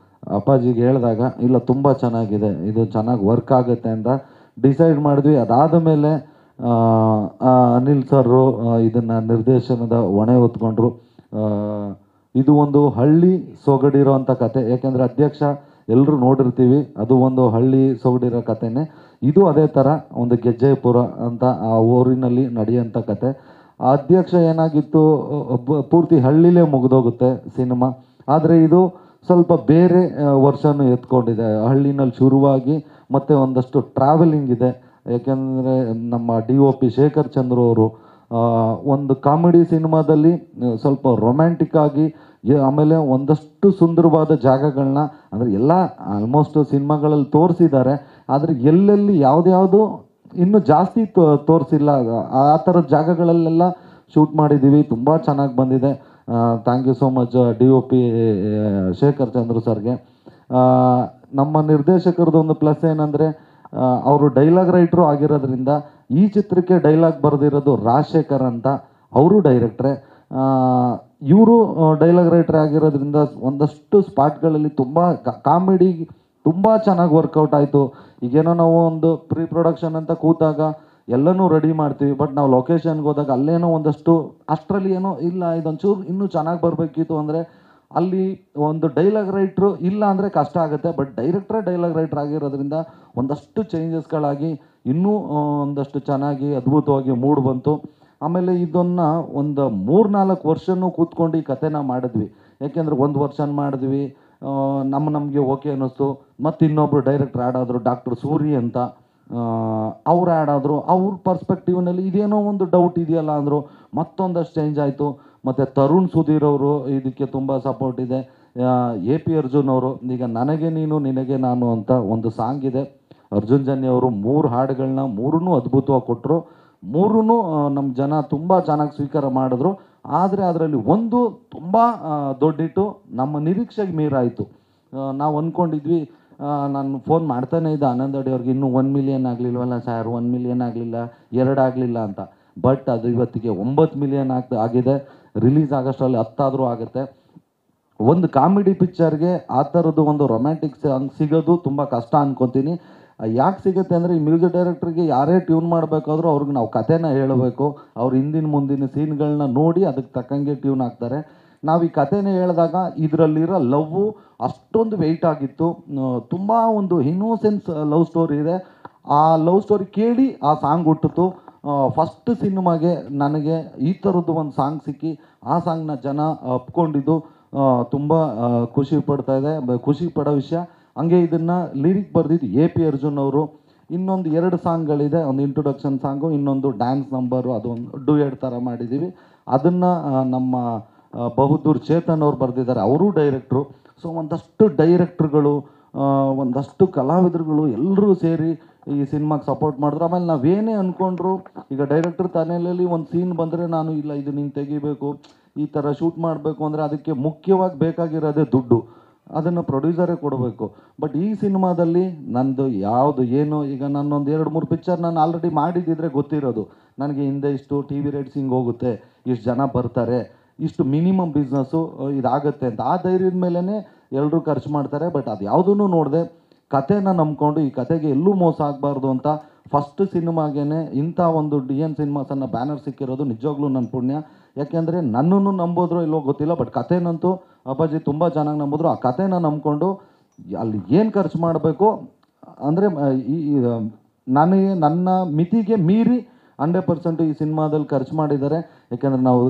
[SPEAKER 1] ಅಪ್ಪಾಜಿಗೆ ಹೇಳಿದಾಗ, ಇಲ್ಲ ತುಂಬ ಚೆನ್ನಾಗಿದೆ, ಇದು ಚೆನ್ನಾಗಿ ವರ್ಕ್ ಆಗುತ್ತೆ ಅಂತ ಡಿಸೈಡ್ ಮಾಡಿದ್ವಿ. ಅದಾದ ಮೇಲೆ ಅನಿಲ್ ಸರು ಇದನ್ನು ನಿರ್ದೇಶನದ ಹೊಣೆ ಹೊತ್ಕೊಂಡ್ರು. ಇದು ಒಂದು ಹಳ್ಳಿ ಸೊಗಡಿರೋ ಅಂಥ ಕತೆ. ಯಾಕೆಂದರೆ ಅಧ್ಯಕ್ಷ ಎಲ್ಲರೂ ನೋಡಿರ್ತೀವಿ, ಅದು ಒಂದು ಹಳ್ಳಿ ಸೊಗಡಿರೋ ಕತೆನೇ. ಇದು ಅದೇ ಥರ ಒಂದು ಗೆಜ್ಜೆಪುರ ಅಂತ ಆ ಊರಿನಲ್ಲಿ ನಡೆಯೋಂಥ ಕತೆ. ಆ ಅಧ್ಯಕ್ಷ ಏನಾಗಿತ್ತು, ಪೂರ್ತಿ ಹಳ್ಳಿಲೇ ಮುಗಿದೋಗುತ್ತೆ ಸಿನಿಮಾ. ಆದರೆ ಇದು ಸ್ವಲ್ಪ ಬೇರೆ ವರ್ಷನೂ ಎತ್ಕೊಂಡಿದೆ. ಹಳ್ಳಿನಲ್ಲಿ ಶುರುವಾಗಿ ಮತ್ತು ಒಂದಷ್ಟು ಟ್ರಾವೆಲಿಂಗ್ ಇದೆ. ಯಾಕೆಂದರೆ ನಮ್ಮ DOP ಶೇಖರ್ ಚಂದ್ರ ಅವರು ಒಂದು ಕಾಮಿಡಿ ಸಿನಿಮಾದಲ್ಲಿ ಸ್ವಲ್ಪ ರೊಮ್ಯಾಂಟಿಕ್ ಆಗಿ, ಆಮೇಲೆ ಒಂದಷ್ಟು ಸುಂದರವಾದ ಜಾಗಗಳನ್ನ, ಅಂದರೆ ಎಲ್ಲ ಆಲ್ಮೋಸ್ಟ್ ಸಿನಿಮಾಗಳಲ್ಲಿ ತೋರಿಸಿದ್ದಾರೆ. ಆದರೆ ಎಲ್ಲೆಲ್ಲಿ ಯಾವ್ದ್ಯಾವುದು ಇನ್ನೂ ಜಾಸ್ತಿ ತೋರಿಸಿಲ್ಲ, ಆ ಥರದ ಜಾಗಗಳಲ್ಲೆಲ್ಲ ಶೂಟ್ ಮಾಡಿದ್ದೀವಿ. ತುಂಬ ಚೆನ್ನಾಗಿ ಬಂದಿದೆ. Thank you so much DOP Shekhar Chandra ಸರ್ಗೆ. ನಮ್ಮ ನಿರ್ದೇಶಕರದ್ದು ಒಂದು ಪ್ಲಸ್ ಏನಂದರೆ, ಅವರು ಡೈಲಾಗ್ ರೈಟ್ರು ಆಗಿರೋದ್ರಿಂದ ಈ ಚಿತ್ರಕ್ಕೆ ಡೈಲಾಗ್ ಬರೆದಿರೋದು ರಾಜಶೇಖರ್ ಅಂತ, ಅವರು ಡೈರೆಕ್ಟ್ರೆ. ಇವರು ಡೈಲಾಗ್ ರೈಟ್ರ್ ಆಗಿರೋದ್ರಿಂದ ಒಂದಷ್ಟು ಸ್ಪಾಟ್ಗಳಲ್ಲಿ ತುಂಬ ಕಾಮಿಡಿ ತುಂಬ ಚೆನ್ನಾಗಿ ವರ್ಕೌಟ್ ಆಯಿತು. ಈಗೇನೋ ನಾವು ಒಂದು ಪ್ರೀ ಪ್ರೊಡಕ್ಷನ್ ಅಂತ ಕೂತಾಗ ಎಲ್ಲನೂ ರೆಡಿ ಮಾಡ್ತೀವಿ, ಬಟ್ ನಾವು ಲೊಕೇಶನ್ಗೆ ಹೋದಾಗ ಅಲ್ಲೇನೋ ಒಂದಷ್ಟು ಅಷ್ಟರಲ್ಲಿ ಏನೋ ಇಲ್ಲ, ಇದೊಂಚೂರು ಇನ್ನೂ ಚೆನ್ನಾಗಿ ಬರಬೇಕಿತ್ತು ಅಂದರೆ ಅಲ್ಲಿ ಒಂದು ಡೈಲಾಗ್ ರೈಟ್ರು ಇಲ್ಲ ಅಂದರೆ ಕಷ್ಟ ಆಗುತ್ತೆ. ಬಟ್ ಡೈರೆಕ್ಟ್ರೇ ಡೈಲಾಗ್ ರೈಟ್ರ್ ಆಗಿರೋದ್ರಿಂದ ಒಂದಷ್ಟು ಚೇಂಜಸ್ಗಳಾಗಿ ಇನ್ನೂ ಒಂದಷ್ಟು ಚೆನ್ನಾಗಿ ಅದ್ಭುತವಾಗಿ ಮೂಡ್ ಬಂತು. ಆಮೇಲೆ ಇದನ್ನು ಒಂದು 3-4 ವರ್ಷನೂ ಕೂತ್ಕೊಂಡು ಈ ಕಥೆನ ಮಾಡಿದ್ವಿ. ಯಾಕೆಂದರೆ 1 ವರ್ಷ ಮಾಡಿದ್ವಿ, ನಮಗೆ ಓಕೆ ಅನ್ನಿಸ್ತು. ಮತ್ತು ಇನ್ನೊಬ್ಬರು ಡೈರೆಕ್ಟ್ರ್ ಆ್ಯಡ್ ಆದರು, ಡಾಕ್ಟರ್ ಸೂರಿ ಅಂತ, ಅವ್ರು ಆ್ಯಡ್ ಆದರು. ಅವ್ರ ಪರ್ಸ್ಪೆಕ್ಟಿವ್ನಲ್ಲಿ ಇದೇನೋ ಒಂದು ಡೌಟ್ ಇದೆಯಲ್ಲ ಅಂದರು. ಮತ್ತೊಂದಷ್ಟು ಚೇಂಜ್ ಆಯಿತು. ಮತ್ತು ತರುಣ್ ಸುಧೀರ್ ಅವರು ಇದಕ್ಕೆ ತುಂಬ ಸಪೋರ್ಟ್ ಇದೆ. AP ಅರ್ಜುನ್ ಅವರು, ಈಗ ನನಗೆ ನೀನು ನಿನಗೆ ನಾನು ಅಂತ ಒಂದು ಸಾಂಗ್ ಇದೆ, ಅರ್ಜುನ್ ಜನ್ಯ ಅವರು 3 ಹಾಡುಗಳನ್ನ 3 ಅದ್ಭುತವಾಗಿ ಕೊಟ್ಟರು. 3 ನಮ್ಮ ಜನ ತುಂಬ ಚೆನ್ನಾಗಿ ಸ್ವೀಕಾರ ಮಾಡಿದ್ರು. ಆದರೆ ಅದರಲ್ಲಿ ಒಂದು ತುಂಬ ದೊಡ್ಡ ಹಿಟ್ಟು, ನಮ್ಮ ನಿರೀಕ್ಷೆಗೆ ಮೀರಾಯಿತು. ನಾವು ಅಂದ್ಕೊಂಡಿದ್ವಿ, ನಾನು ಫೋನ್ ಮಾಡ್ತಾನೆ ಇದ್ದೆ ಆನಂದ್ ಅಡಿ ಅವ್ರಿಗೆ, ಇನ್ನೂ 1 ಮಿಲಿಯನ್ ಆಗಲಿಲ್ವಲ್ಲ ಸರ್, 1 ಮಿಲಿಯನ್ ಆಗಲಿಲ್ಲ, 2 ಆಗಲಿಲ್ಲ ಅಂತ. ಬಟ್ ಅದು ಇವತ್ತಿಗೆ 9 ಮಿಲಿಯನ್ ಆಗಿದೆ. ರಿಲೀಸ್ ಆಗೋಷ್ಟರಲ್ಲಿ 10 ಆದರೂ ಆಗುತ್ತೆ. ಒಂದು ಕಾಮಿಡಿ ಪಿಕ್ಚರ್ಗೆ ಆ ಥರದ್ದು ಒಂದು ರೊಮ್ಯಾಂಟಿಕ್ ಸಾಂಗ್ ಸಿಗೋದು ತುಂಬ ಕಷ್ಟ ಅನ್ಕೊತೀನಿ. ಯಾಕೆ ಸಿಗುತ್ತೆ ಅಂದರೆ, ಈ ಮ್ಯೂಸಿಕ್ ಡೈರೆಕ್ಟ್ರಿಗೆ ಯಾರೇ ಟ್ಯೂನ್ ಮಾಡಬೇಕಾದ್ರೂ ಅವ್ರಿಗೆ ನಾವು ಕಥೆನ ಹೇಳಬೇಕು. ಅವ್ರು ಹಿಂದಿನ ಮುಂದಿನ ಸೀನ್ಗಳನ್ನ ನೋಡಿ ಅದಕ್ಕೆ ತಕ್ಕಂಗೆ ಟ್ಯೂನ್ ಆಗ್ತಾರೆ. ನಾವು ಈ ಕಥೆನ ಹೇಳಿದಾಗ ಇದರಲ್ಲಿರೋ ಲವ್ವು ಅಷ್ಟೊಂದು ವೆಯ್ಟ್ ಆಗಿತ್ತು. ತುಂಬ ಒಂದು ಇನ್ನೋಸೆನ್ಸ್ ಲವ್ ಸ್ಟೋರಿ ಇದೆ. ಆ ಲವ್ ಸ್ಟೋರಿ ಕೇಳಿ ಆ ಸಾಂಗ್ ಹುಟ್ಟಿತು. ಫಸ್ಟ್ ಸಿನಿಮಾಗೆ ನನಗೆ ಈ ಥರದ್ದು ಒಂದು ಸಾಂಗ್ ಸಿಕ್ಕಿ ಆ ಸಾಂಗ್ನ ಜನ ಒಪ್ಕೊಂಡಿದ್ದು ತುಂಬ ಖುಷಿ ಪಡ್ತಾ ಇದೆ, ಖುಷಿ ಪಡೋ ವಿಷಯ. ಹಂಗೆ ಇದನ್ನು ಲಿರಿಕ್ ಬರೆದಿದ್ದು AP ಅರ್ಜುನ್ ಅವರು. ಇನ್ನೊಂದು 2 ಸಾಂಗ್ಗಳಿದೆ, ಒಂದು ಇಂಟ್ರೊಡಕ್ಷನ್ ಸಾಂಗು, ಇನ್ನೊಂದು ಡ್ಯಾನ್ಸ್ ನಂಬರು, ಅದೊಂದು ಡ್ಯೂಯೆಟ್ ಥರ ಮಾಡಿದ್ದೀವಿ. ಅದನ್ನು ನಮ್ಮ ಬಹುದೂರ್ ಚೇತನ್ ಅವ್ರು ಬರೆದಿದ್ದಾರೆ, ಅವರು ಡೈರೆಕ್ಟ್ರು. ಸೊ ಒಂದಷ್ಟು ಡೈರೆಕ್ಟ್ರುಗಳು, ಒಂದಷ್ಟು ಕಲಾವಿದರುಗಳು ಎಲ್ಲರೂ ಸೇರಿ ಈ ಸಿನಿಮಾಗೆ ಸಪೋರ್ಟ್ ಮಾಡಿದ್ರು. ಆಮೇಲೆ ನಾವೇನೇ ಅಂದ್ಕೊಂಡ್ರು, ಈಗ ಡೈರೆಕ್ಟ್ರ್ ತಲೆಯಲ್ಲಿ ಒಂದು ಸೀನ್ ಬಂದರೆ ನಾನು ಇಲ್ಲ ಇದು ನೀನು ತೆಗಿಬೇಕು, ಈ ಥರ ಶೂಟ್ ಮಾಡಬೇಕು ಅಂದರೆ ಅದಕ್ಕೆ ಮುಖ್ಯವಾಗಿ ಬೇಕಾಗಿರೋದೇ ದುಡ್ಡು, ಅದನ್ನು ಪ್ರೊಡ್ಯೂಸರೇ ಕೊಡಬೇಕು. ಬಟ್ ಈ ಸಿನಿಮಾದಲ್ಲಿ ನಂದು ಯಾವುದು ಏನು, ಈಗ ನಾನೊಂದು 2-3 ಪಿಕ್ಚರ್ ನಾನು ಆಲ್ರೆಡಿ ಮಾಡಿದ್ದಿದ್ರೆ ಗೊತ್ತಿರೋದು ನನಗೆ, ಹಿಂದೆ ಇಷ್ಟು TV ರೇಟ್ಸ್ ಹಿಂಗೆ ಹೋಗುತ್ತೆ, ಇಷ್ಟು ಜನ ಬರ್ತಾರೆ, ಇಷ್ಟು ಮಿನಿಮಮ್ ಬಿಸ್ನೆಸ್ಸು ಇದಾಗುತ್ತೆ ಅಂತ ಆ ಧೈರ್ಯದ ಮೇಲೇ ಎಲ್ಲರೂ ಖರ್ಚು ಮಾಡ್ತಾರೆ. ಬಟ್ ಅದು ಯಾವುದೂ ನೋಡದೆ ಕಥೆನ ನಂಬ್ಕೊಂಡು ಈ ಕತೆಗೆ ಎಲ್ಲೂ ಮೋಸ ಆಗಬಾರ್ದು ಅಂತ ಫಸ್ಟ್ ಸಿನಿಮಾಗೇ ಇಂಥ ಒಂದು DN ಸಿನಿಮಾಸನ್ನು ಬ್ಯಾನರ್ ಸಿಕ್ಕಿರೋದು ನಿಜವಾಗ್ಲೂ ನನ್ನ ಪುಣ್ಯ. ಯಾಕೆಂದರೆ ನನ್ನನ್ನು ನಂಬೋದ್ರೋ ಇಲ್ಲೋ ಗೊತ್ತಿಲ್ಲ, ಬಟ್ ಕಥೆನಂತೂ ಅಪ್ಪಾಜಿ ತುಂಬ ಚೆನ್ನಾಗಿ ನಂಬಿದ್ರು. ಆ ಕಥೆನ ನಂಬ್ಕೊಂಡು ಅಲ್ಲಿ ಏನು ಖರ್ಚು ಮಾಡಬೇಕು ಅಂದರೆ ನನಗೆ ನನ್ನ ಮಿತಿಗೆ ಮೀರಿ 100% ಈ ಸಿನಿಮಾದಲ್ಲಿ ಖರ್ಚು ಮಾಡಿದ್ದಾರೆ. ಯಾಕೆಂದರೆ ನಾವು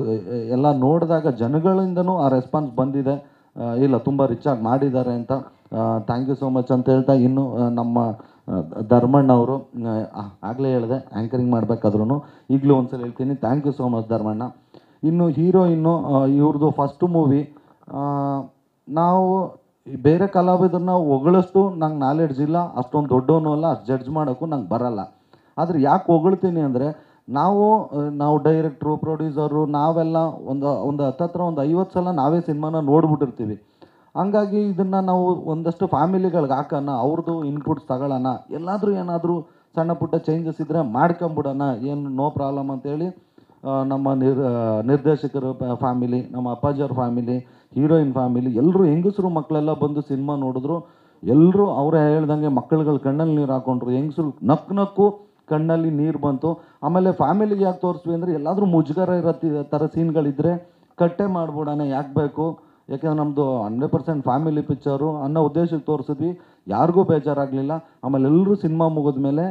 [SPEAKER 1] ಎಲ್ಲ ನೋಡಿದಾಗ ಜನಗಳಿಂದನೂ ಆ ರೆಸ್ಪಾನ್ಸ್ ಬಂದಿದೆ, ಇಲ್ಲ ತುಂಬ ರಿಚಾಗಿ ಮಾಡಿದ್ದಾರೆ ಅಂತ. ಥ್ಯಾಂಕ್ ಯು ಸೋ ಮಚ್ ಅಂತ ಹೇಳ್ತಾ, ಇನ್ನು ನಮ್ಮ ಧರ್ಮಣ್ಣ ಅವರು ಆಗಲೇ ಹೇಳಿದೆ ಆ್ಯಂಕರಿಂಗ್ ಮಾಡಬೇಕಾದ್ರೂ ಈಗಲೂ ಒಂದ್ಸಲ ಹೇಳ್ತೀನಿ, thank you so much Dharmanna. ಇನ್ನು ಹೀರೋಯಿನ್ನು ಇವ್ರದ್ದು ಫಸ್ಟ್ ಮೂವಿ. ನಾವು ಬೇರೆ ಕಲಾವಿದರನ್ನ ಹೊಗಳಷ್ಟು ನಂಗೆ ನಾಲೆಡ್ಜ್ ಇಲ್ಲ, ಅಷ್ಟೊಂದು ದೊಡ್ಡವನು ಅಲ್ಲ, ಅಷ್ಟು ಜಡ್ಜ್ ಮಾಡೋಕ್ಕೂ ನಂಗೆ ಬರಲ್ಲ. ಆದರೆ ಯಾಕೆ ಹೊಗಳ್ತೀನಿ ಅಂದರೆ, ನಾವು ಡೈರೆಕ್ಟ್ರು, ಪ್ರೊಡ್ಯೂಸರು, ನಾವೆಲ್ಲ ಒಂದು ಹತ್ತತ್ರ ಒಂದು 50 ಸಲ ನಾವೇ ಸಿನಿಮಾನ ನೋಡ್ಬಿಟ್ಟಿರ್ತೀವಿ. ಹಂಗಾಗಿ ಇದನ್ನು ನಾವು ಒಂದಷ್ಟು ಫ್ಯಾಮಿಲಿಗಳಿಗೆ ಹಾಕೋಣ, ಅವ್ರದ್ದು ಇನ್ಪುಟ್ಸ್ ತಗೊಳ್ಳೋಣ, ಎಲ್ಲಾದರೂ ಏನಾದರೂ ಸಣ್ಣ ಪುಟ್ಟ ಚೇಂಜಸ್ ಇದ್ದರೆ ಮಾಡ್ಕೊಂಬಿಡೋಣ, ಏನು ನೋ ಪ್ರಾಬ್ಲಮ್ ಅಂತೇಳಿ ನಮ್ಮ ನಿರ್ದೇಶಕರ ಫ್ಯಾಮಿಲಿ, ನಮ್ಮ ಅಪ್ಪಾಜಿಯವ್ರ ಫ್ಯಾಮಿಲಿ, ಹೀರೋಯಿನ್ ಫ್ಯಾಮಿಲಿ ಎಲ್ಲರೂ, ಹೆಂಗಸರು ಮಕ್ಕಳೆಲ್ಲ ಬಂದು ಸಿನಿಮಾ ನೋಡಿದ್ರು. ಎಲ್ಲರೂ ಅವರೇ ಹೇಳ್ದಂಗೆ ಮಕ್ಕಳುಗಳ ಕಣ್ಣಲ್ಲಿ ನೀರು ಹಾಕೊಂಡ್ರು, ಹೆಂಗಸರು ನಕ್ಕು ಕಣ್ಣಲ್ಲಿ ನೀರು ಬಂತು. ಆಮೇಲೆ ಫ್ಯಾಮಿಲಿಗೆ ಯಾಕೆ ತೋರಿಸ್ವಿ ಅಂದರೆ, ಎಲ್ಲಾದರೂ ಮುಜುಗರ ಇರೋ ಥರ ಸೀನ್ಗಳಿದ್ದರೆ ಕಟ್ಟೆ ಮಾಡ್ಬಿಡೋಣ, ಯಾಕೆ ಬೇಕು, ಯಾಕೆಂದ್ರೆ ನಮ್ಮದು 100% ಫ್ಯಾಮಿಲಿ ಪಿಕ್ಚರು ಅನ್ನೋ ಉದ್ದೇಶಕ್ಕೆ ತೋರಿಸಿದ್ವಿ. ಯಾರಿಗೂ ಬೇಜಾರಾಗಲಿಲ್ಲ. ಆಮೇಲೆ ಎಲ್ಲರೂ ಸಿನಿಮಾ ಮುಗಿದ್ಮೇಲೆ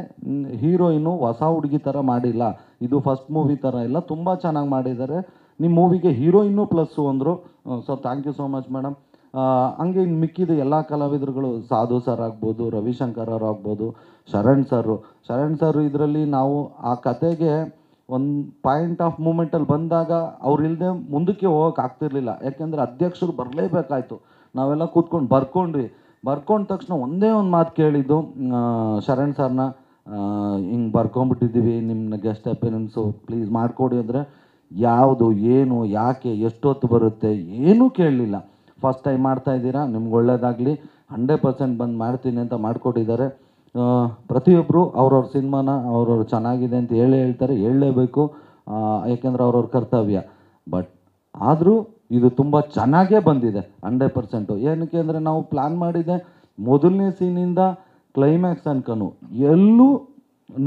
[SPEAKER 1] ಹೀರೋಯಿನು ಹೊಸ ಹುಡುಗಿ ಥರ ಮಾಡಿಲ್ಲ, ಇದು ಫಸ್ಟ್ ಮೂವಿ ಥರ ಇಲ್ಲ, ತುಂಬ ಚೆನ್ನಾಗಿ ಮಾಡಿದ್ದಾರೆ, ನಿಮ್ಮ ಮೂವಿಗೆ ಹೀರೋಯಿನ್ನು ಪ್ಲಸ್ಸು ಅಂದರು. So thank you so much madam. ಹಂಗೆ ಇನ್ನು ಮಿಕ್ಕಿದ ಎಲ್ಲ ಕಲಾವಿದರುಗಳು, ಸಾಧು ಸರ್ ಆಗ್ಬೋದು, ರವಿಶಂಕರ್ ಅವ್ರು ಆಗ್ಬೋದು, ಶರಣ್ ಸರ್ ಇದರಲ್ಲಿ ನಾವು ಆ ಕತೆಗೆ ಒಂದು ಪಾಯಿಂಟ್ ಆಫ್ ಮೂಮೆಂಟಲ್ಲಿ ಬಂದಾಗ ಅವ್ರಿಲ್ಲದೆ ಮುಂದಕ್ಕೆ ಹೋಗೋಕೆ ಆಗ್ತಿರ್ಲಿಲ್ಲ. ಯಾಕೆಂದರೆ ಅಧ್ಯಕ್ಷರು ಬರಲೇಬೇಕಾಯ್ತು. ನಾವೆಲ್ಲ ಕೂತ್ಕೊಂಡು ಬರ್ಕೊಂಡ ತಕ್ಷಣ ಒಂದೇ ಒಂದು ಮಾತು ಕೇಳಿದ್ದು ಶರಣ್ ಸರ್ನ, ಹಿಂಗೆ ಬರ್ಕೊಂಬಿಟ್ಟಿದ್ದೀವಿ, ನಿಮ್ಮ ಗೆಸ್ಟ್ ಅಪಿಯರೆನ್ಸು ಪ್ಲೀಸ್ ಮಾಡಿಕೊಡಿ ಅಂದರೆ, ಯಾವುದು ಏನು ಯಾಕೆ ಎಷ್ಟೊತ್ತು ಬರುತ್ತೆ ಏನೂ ಕೇಳಲಿಲ್ಲ. ಫಸ್ಟ್ ಟೈಮ್ ಮಾಡ್ತಾಯಿದ್ದೀರಾ, ನಿಮ್ಗೆ ಒಳ್ಳೇದಾಗಲಿ, 100% ಬಂದು ಮಾಡ್ತೀನಿ ಅಂತ ಮಾಡಿಕೊಟ್ಟಿದ್ದಾರೆ. ಪ್ರತಿಯೊಬ್ಬರು ಅವ್ರವ್ರ ಸಿನಿಮಾನ ಅವ್ರವ್ರು ಚೆನ್ನಾಗಿದೆ ಅಂತ ಹೇಳ್ತಾರೆ, ಹೇಳಲೇಬೇಕು, ಯಾಕೆಂದರೆ ಅವ್ರವ್ರ ಕರ್ತವ್ಯ. ಬಟ್ ಆದರೂ ಇದು ತುಂಬ ಚೆನ್ನಾಗೇ ಬಂದಿದೆ 100%. ಏನಕ್ಕೆ ಅಂದರೆ, ನಾವು ಪ್ಲ್ಯಾನ್ ಮಾಡಿದೆ ಮೊದಲನೇ ಸೀನಿಂದ ಕ್ಲೈಮ್ಯಾಕ್ಸ್ ತನಕನೂ ಎಲ್ಲೂ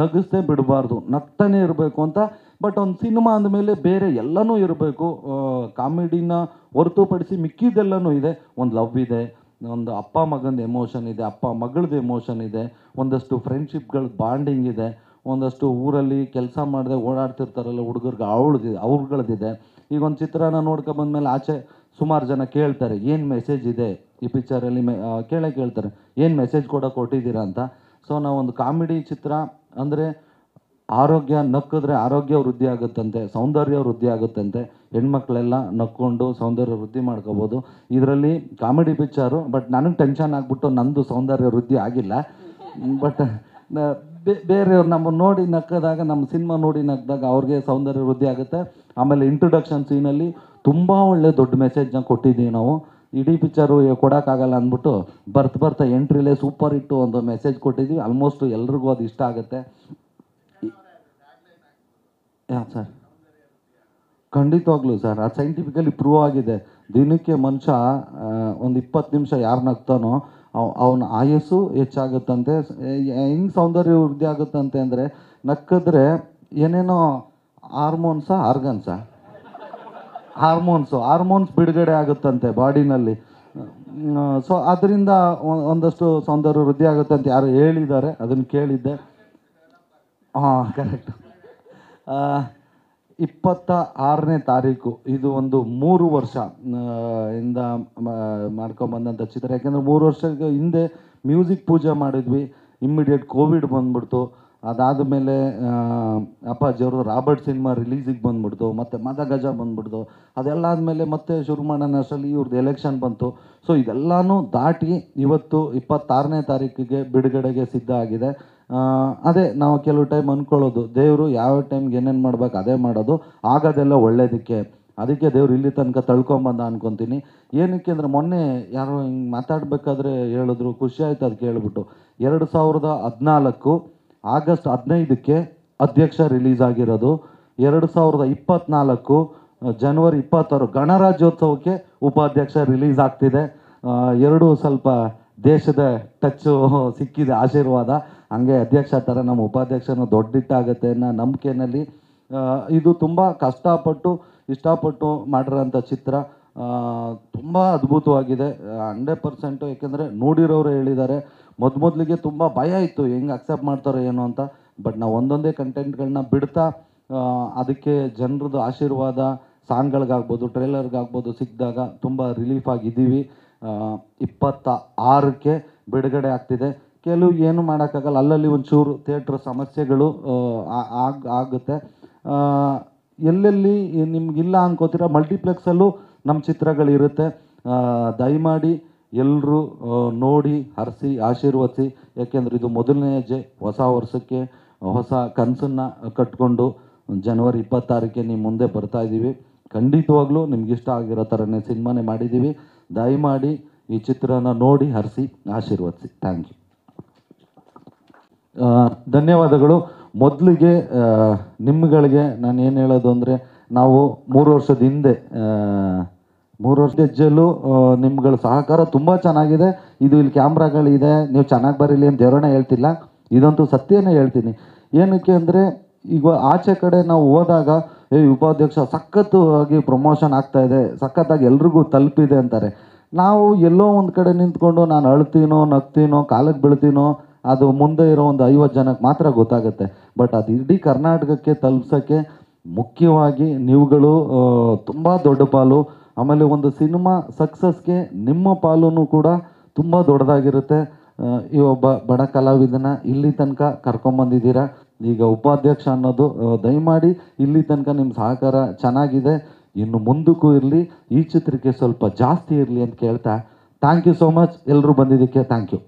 [SPEAKER 1] ನಗಿಸ್ತೇ ಬಿಡಬಾರ್ದು, ನಗ್ತಾನೆ ಇರಬೇಕು ಅಂತ. ಬಟ್ ಒಂದು ಸಿನಿಮಾ ಅಂದಮೇಲೆ ಬೇರೆ ಎಲ್ಲನೂ ಇರಬೇಕು, ಕಾಮಿಡಿನ ಹೊರತುಪಡಿಸಿ ಮಿಕ್ಕಿದೆಲ್ಲನೂ ಇದೆ. ಒಂದು ಲವ್ ಇದೆ, ಒಂದು ಅಪ್ಪ ಮಗಂದು ಎಮೋಷನ್ ಇದೆ, ಅಪ್ಪ ಮಗಳದ್ದು ಎಮೋಷನ್ ಇದೆ, ಒಂದಷ್ಟು ಫ್ರೆಂಡ್ಶಿಪ್ಗಳ ಬಾಂಡಿಂಗ್ ಇದೆ, ಒಂದಷ್ಟು ಊರಲ್ಲಿ ಕೆಲಸ ಮಾಡದೆ ಓಡಾಡ್ತಿರ್ತಾರಲ್ಲ ಹುಡುಗರಿಗೆ ಅವ್ರಗಳದ್ದಿದೆ. ಈಗ ಒಂದು ಚಿತ್ರನ ನೋಡ್ಕೊಬಂದ್ಮೇಲೆ ಆಚೆ ಸುಮಾರು ಜನ ಕೇಳ್ತಾರೆ, ಏನು ಮೆಸೇಜ್ ಇದೆ ಈ ಪಿಕ್ಚರಲ್ಲಿ, ಕೇಳ್ತಾರೆ ಏನು ಮೆಸೇಜ್ ಕೊಟ್ಟಿದ್ದೀರಾ ಅಂತ. ಸೊ ನಾವೊಂದು ಕಾಮಿಡಿ ಚಿತ್ರ ಅಂದರೆ, ಆರೋಗ್ಯ ನಕ್ಕಿದ್ರೆ ಆರೋಗ್ಯ ವೃದ್ಧಿ ಆಗುತ್ತಂತೆ, ಸೌಂದರ್ಯ ವೃದ್ಧಿ ಆಗುತ್ತಂತೆ, ಹೆಣ್ಮಕ್ಳೆಲ್ಲ ನಕ್ಕೊಂಡು ಸೌಂದರ್ಯ ವೃದ್ಧಿ ಮಾಡ್ಕೋಬೋದು. ಇದರಲ್ಲಿ ಕಾಮಿಡಿ ಪಿಕ್ಚರು, ಬಟ್ ನನಗೆ ಟೆನ್ಷನ್ ಆಗಿಬಿಟ್ಟು ನಂದು ಸೌಂದರ್ಯ ವೃದ್ಧಿ ಆಗಿಲ್ಲ. ಬಟ್ ಬೇರೆಯವ್ರು ನಮ್ಮನ್ನು ನೋಡಿ ನಕ್ಕದಾಗ, ನಮ್ಮ ಸಿನಿಮಾ ನೋಡಿ ನಕ್ಕಿದಾಗ ಅವ್ರಿಗೆ ಸೌಂದರ್ಯ ವೃದ್ಧಿ ಆಗುತ್ತೆ. ಆಮೇಲೆ ಇಂಟ್ರೊಡಕ್ಷನ್ ಸೀನಲ್ಲಿ ತುಂಬ ಒಳ್ಳೆ ದೊಡ್ಡ ಮೆಸೇಜ್ನ ಕೊಟ್ಟಿದ್ದೀವಿ ನಾವು. ಇಡೀ ಪಿಕ್ಚರು ಕೊಡೋಕ್ಕಾಗಲ್ಲ ಅಂದ್ಬಿಟ್ಟು ಬರ್ತಾ ಎಂಟ್ರಿಲೇ ಸೂಪರ್ ಇಟ್ಟು ಒಂದು ಮೆಸೇಜ್ ಕೊಟ್ಟಿದ್ದೀವಿ. ಆಲ್ಮೋಸ್ಟ್ ಎಲ್ರಿಗೂ ಅದು ಇಷ್ಟ ಆಗುತ್ತೆ. ಯಾಕೆ ಸರ್? ಖಂಡಿತವಾಗ್ಲೂ ಸರ್, ಅದು ಸೈಂಟಿಫಿಕಲಿ ಪ್ರೂವ್ ಆಗಿದೆ. ದಿನಕ್ಕೆ ಮನುಷ್ಯ ಒಂದು 20 ನಿಮಿಷ ಯಾರು ನಗ್ತಾನೋ ಅವನ ಆಯಸ್ಸು ಹೆಚ್ಚಾಗುತ್ತಂತೆ. ಹೆಂಗೆ ಸೌಂದರ್ಯ ವೃದ್ಧಿ ಆಗುತ್ತಂತೆ ಅಂದರೆ, ನಕ್ಕಿದ್ರೆ ಏನೇನೋ ಹಾರ್ಮೋನ್ಸ್ ಬಿಡುಗಡೆ ಆಗುತ್ತಂತೆ ಬಾಡಿನಲ್ಲಿ. ಸೊ ಅದರಿಂದ ಒಂದಷ್ಟು ಸೌಂದರ್ಯ ವೃದ್ಧಿ ಆಗುತ್ತೆ ಅಂತ ಯಾರು ಹೇಳಿದ್ದಾರೆ, ಅದನ್ನು ಕೇಳಿದ್ದೆ. ಹಾಂ, ಕರೆಕ್ಟ್. 26ನೇ ತಾರೀಕು ಇದು ಒಂದು 3 ವರ್ಷ ಇಂದ ಮಾಡ್ಕೊಂಬಂದಂಥ ಚಿತ್ರ. ಯಾಕೆಂದರೆ 3 ವರ್ಷದ ಹಿಂದೆ ಮ್ಯೂಸಿಕ್ ಪೂಜೆ ಮಾಡಿದ್ವಿ, ಇಮ್ಮಿಡಿಯೇಟ್ ಕೋವಿಡ್ ಬಂದ್ಬಿಡ್ತು. ಅದಾದಮೇಲೆ ಅಪ್ಪಾಜಿಯವರು ರಾಬರ್ಟ್ ಸಿನಿಮಾ ರಿಲೀಸಿಗೆ ಬಂದ್ಬಿಡ್ತು, ಮತ್ತು ಮದಗಜ ಬಂದ್ಬಿಡ್ತು. ಅದೆಲ್ಲ ಆದಮೇಲೆ ಮತ್ತೆ ಶುರು ಮಾಡೋಣ ಅಷ್ಟರಲ್ಲಿ ಇವ್ರದ್ದು ಎಲೆಕ್ಷನ್ ಬಂತು. ಸೊ ಇದೆಲ್ಲನೂ ದಾಟಿ ಇವತ್ತು 26ನೇ ತಾರೀಕಿಗೆ ಬಿಡುಗಡೆಗೆ ಸಿದ್ಧ ಆಗಿದೆ. ಅದೇ ನಾವು ಕೆಲವು ಟೈಮ್ ಅಂದ್ಕೊಳ್ಳೋದು, ದೇವರು ಯಾವ ಟೈಮ್ಗೆ ಏನೇನು ಮಾಡ್ಬೇಕು ಅದೇ ಮಾಡೋದು, ಆಗೋದೆಲ್ಲ ಒಳ್ಳೇದಕ್ಕೆ. ಅದಕ್ಕೆ ದೇವ್ರು ಇಲ್ಲಿ ತನಕ ತಳ್ಕೊಂಬಂದ ಅನ್ಕೊತೀನಿ. ಏನಕ್ಕೆ ಅಂದರೆ, ಮೊನ್ನೆ ಯಾರೋ ಹಿಂಗೆ ಮಾತಾಡಬೇಕಾದ್ರೆ ಹೇಳಿದ್ರು, ಖುಷಿ ಆಯ್ತು ಅದು ಕೇಳಿಬಿಟ್ಟು. 2014 ಆಗಸ್ಟ್ 15ಕ್ಕೆ ಅಧ್ಯಕ್ಷ ರಿಲೀಸ್ ಆಗಿರೋದು. 2024 ಜನವರಿ 26 ಗಣರಾಜ್ಯೋತ್ಸವಕ್ಕೆ ಉಪಾಧ್ಯಕ್ಷ ರಿಲೀಸ್ ಆಗ್ತಿದೆ. ಎರಡೂ ಸ್ವಲ್ಪ ದೇಶದ ಟಚ್ಚು ಸಿಕ್ಕಿದೆ, ಆಶೀರ್ವಾದ. ಹಂಗೆ ಅಧ್ಯಕ್ಷ ಥರ ನಮ್ಮ ಉಪಾಧ್ಯಕ್ಷನೂ ದೊಡ್ಡಿಟ್ಟಾಗತ್ತೆ ಅನ್ನೋ ನಂಬಿಕೆಯಲ್ಲಿ ಇದು ತುಂಬ ಕಷ್ಟಪಟ್ಟು ಇಷ್ಟಪಟ್ಟು ಮಾಡಿರೋಂಥ ಚಿತ್ರ. ತುಂಬ ಅದ್ಭುತವಾಗಿದೆ 100%. ಏಕೆಂದರೆ ನೋಡಿರೋರು ಹೇಳಿದ್ದಾರೆ, ಮೊದಲಿಗೆ ತುಂಬ ಭಯ ಇತ್ತು, ಹೆಂಗೆ ಅಕ್ಸೆಪ್ಟ್ ಮಾಡ್ತಾರೋ ಏನೋ ಅಂತ. ಬಟ್ ನಾವು ಒಂದೊಂದೇ ಕಂಟೆಂಟ್ಗಳನ್ನ ಬಿಡ್ತಾ ಅದಕ್ಕೆ ಜನರದ್ದು ಆಶೀರ್ವಾದ, ಸಾಂಗ್ಗಳಿಗಾಗ್ಬೋದು, ಟ್ರೇಲರ್ಗಾಗ್ಬೋದು ಸಿಕ್ಕಿದಾಗ ತುಂಬ ರಿಲೀಫ್ ಆಗಿದ್ದೀವಿ. 26ಕ್ಕೆ ಬಿಡುಗಡೆ ಆಗ್ತಿದೆ. ಕೆಲವು ಏನು ಮಾಡೋಕ್ಕಾಗಲ್ಲ, ಅಲ್ಲಲ್ಲಿ ಒಂಚೂರು ಥಿಯೇಟ್ರ್ ಸಮಸ್ಯೆಗಳು ಆಗುತ್ತೆ. ಎಲ್ಲೆಲ್ಲಿ ನಿಮಗಿಲ್ಲ ಅನ್ಕೋತೀರ, ಮಲ್ಟಿಪ್ಲೆಕ್ಸಲ್ಲೂ ನಮ್ಮ ಚಿತ್ರಗಳಿರುತ್ತೆ. ದಯಮಾಡಿ ಎಲ್ಲರೂ ನೋಡಿ ಹರಿಸಿ ಆಶೀರ್ವದಿಸಿ. ಯಾಕೆಂದರೆ ಇದು ಮೊದಲನೇ ಹೆಜ್ಜೆ. ಹೊಸ ವರ್ಷಕ್ಕೆ ಹೊಸ ಕನಸನ್ನು ಕಟ್ಕೊಂಡು ಜನವರಿ 26ಕ್ಕೆ ನಿಮ್ಮ ಮುಂದೆ ಬರ್ತಾಯಿದ್ದೀವಿ. ಖಂಡಿತವಾಗ್ಲೂ ನಿಮ್ಗಿಷ್ಟ ಆಗಿರೋ ಥರನೇ ಸಿನಿಮಾನೇ ಮಾಡಿದ್ದೀವಿ. ದಯಮಾಡಿ ಈ ಚಿತ್ರನ ನೋಡಿ ಹರಿಸಿ ಆಶೀರ್ವದಿಸಿ. Thank you. ಧನ್ಯವಾದಗಳು. ಮೊದಲಿಗೆ ನಿಮ್ಗಳಿಗೆ ನಾನು ಏನು ಹೇಳೋದು ಅಂದರೆ, ನಾವು 3 ವರ್ಷದ ಹಿಂದೆ 3 ವರ್ಷದ ಹೆಜ್ಜೆಲ್ಲೂ ನಿಮ್ಗಳ ಸಹಕಾರ ತುಂಬ ಚೆನ್ನಾಗಿದೆ. ಇದು ಇಲ್ಲಿ ಕ್ಯಾಮ್ರಾಗಳಿದೆ, ನೀವು ಚೆನ್ನಾಗಿ ಬರೀಲಿ ಅಂತ ದೇವರನ್ನ ಹೇಳ್ತಿಲ್ಲ, ಇದಂತೂ ಸತ್ಯನೇ ಹೇಳ್ತೀನಿ. ಏನಕ್ಕೆ ಅಂದರೆ, ಈಗ ಆಚೆ ಕಡೆ ನಾವು ಹೋದಾಗ ಉಪಾಧ್ಯಕ್ಷ ಸಖತ್ತಾಗಿ ಪ್ರಮೋಷನ್ ಆಗ್ತಾಯಿದೆ, ಸಖತ್ತಾಗಿ ಎಲ್ರಿಗೂ ತಲುಪಿದೆ ಅಂತಾರೆ. ನಾವು ಎಲ್ಲೋ ಒಂದು ಕಡೆ ನಿಂತ್ಕೊಂಡು ನಾನು ಅಳ್ತೀನೋ ನಗ್ತೀನೋ ಕಾಲಕ್ಕೆ ಬೀಳ್ತೀನೋ ಅದು ಮುಂದೆ ಇರೋ ಒಂದು 50 ಜನಕ್ಕೆ ಮಾತ್ರ ಗೊತ್ತಾಗುತ್ತೆ. ಬಟ್ ಅದು ಇಡೀ ಕರ್ನಾಟಕಕ್ಕೆ ತಲುಪ್ಸೋಕ್ಕೆ ಮುಖ್ಯವಾಗಿ ನೀವುಗಳು ತುಂಬ ದೊಡ್ಡ ಪಾಲು. ಆಮೇಲೆ ಒಂದು ಸಿನಿಮಾ ಸಕ್ಸಸ್ಗೆ ನಿಮ್ಮ ಪಾಲೂ ಕೂಡ ತುಂಬ ದೊಡ್ಡದಾಗಿರುತ್ತೆ. ಈ ಒಬ್ಬ ಬಡ ಕಲಾವಿದನ ಇಲ್ಲಿ ತನಕ ಕರ್ಕೊಂಬಂದಿದ್ದೀರಾ. ಈಗ ಉಪಾಧ್ಯಕ್ಷ ಅನ್ನೋದು ದಯಮಾಡಿ ಇಲ್ಲಿ ತನಕ ನಿಮ್ಮ ಸಹಕಾರ ಚೆನ್ನಾಗಿದೆ, ಇನ್ನು ಮುಂದಕ್ಕೂ ಇರಲಿ, ಈ ಚಿತ್ರಕ್ಕೆ ಸ್ವಲ್ಪ ಜಾಸ್ತಿ ಇರಲಿ ಅಂತ ಕೇಳ್ತಾ, ಥ್ಯಾಂಕ್ ಯು ಸೋ ಮಚ್. ಎಲ್ಲರೂ ಬಂದಿದ್ದಕ್ಕೆ ಥ್ಯಾಂಕ್ ಯು.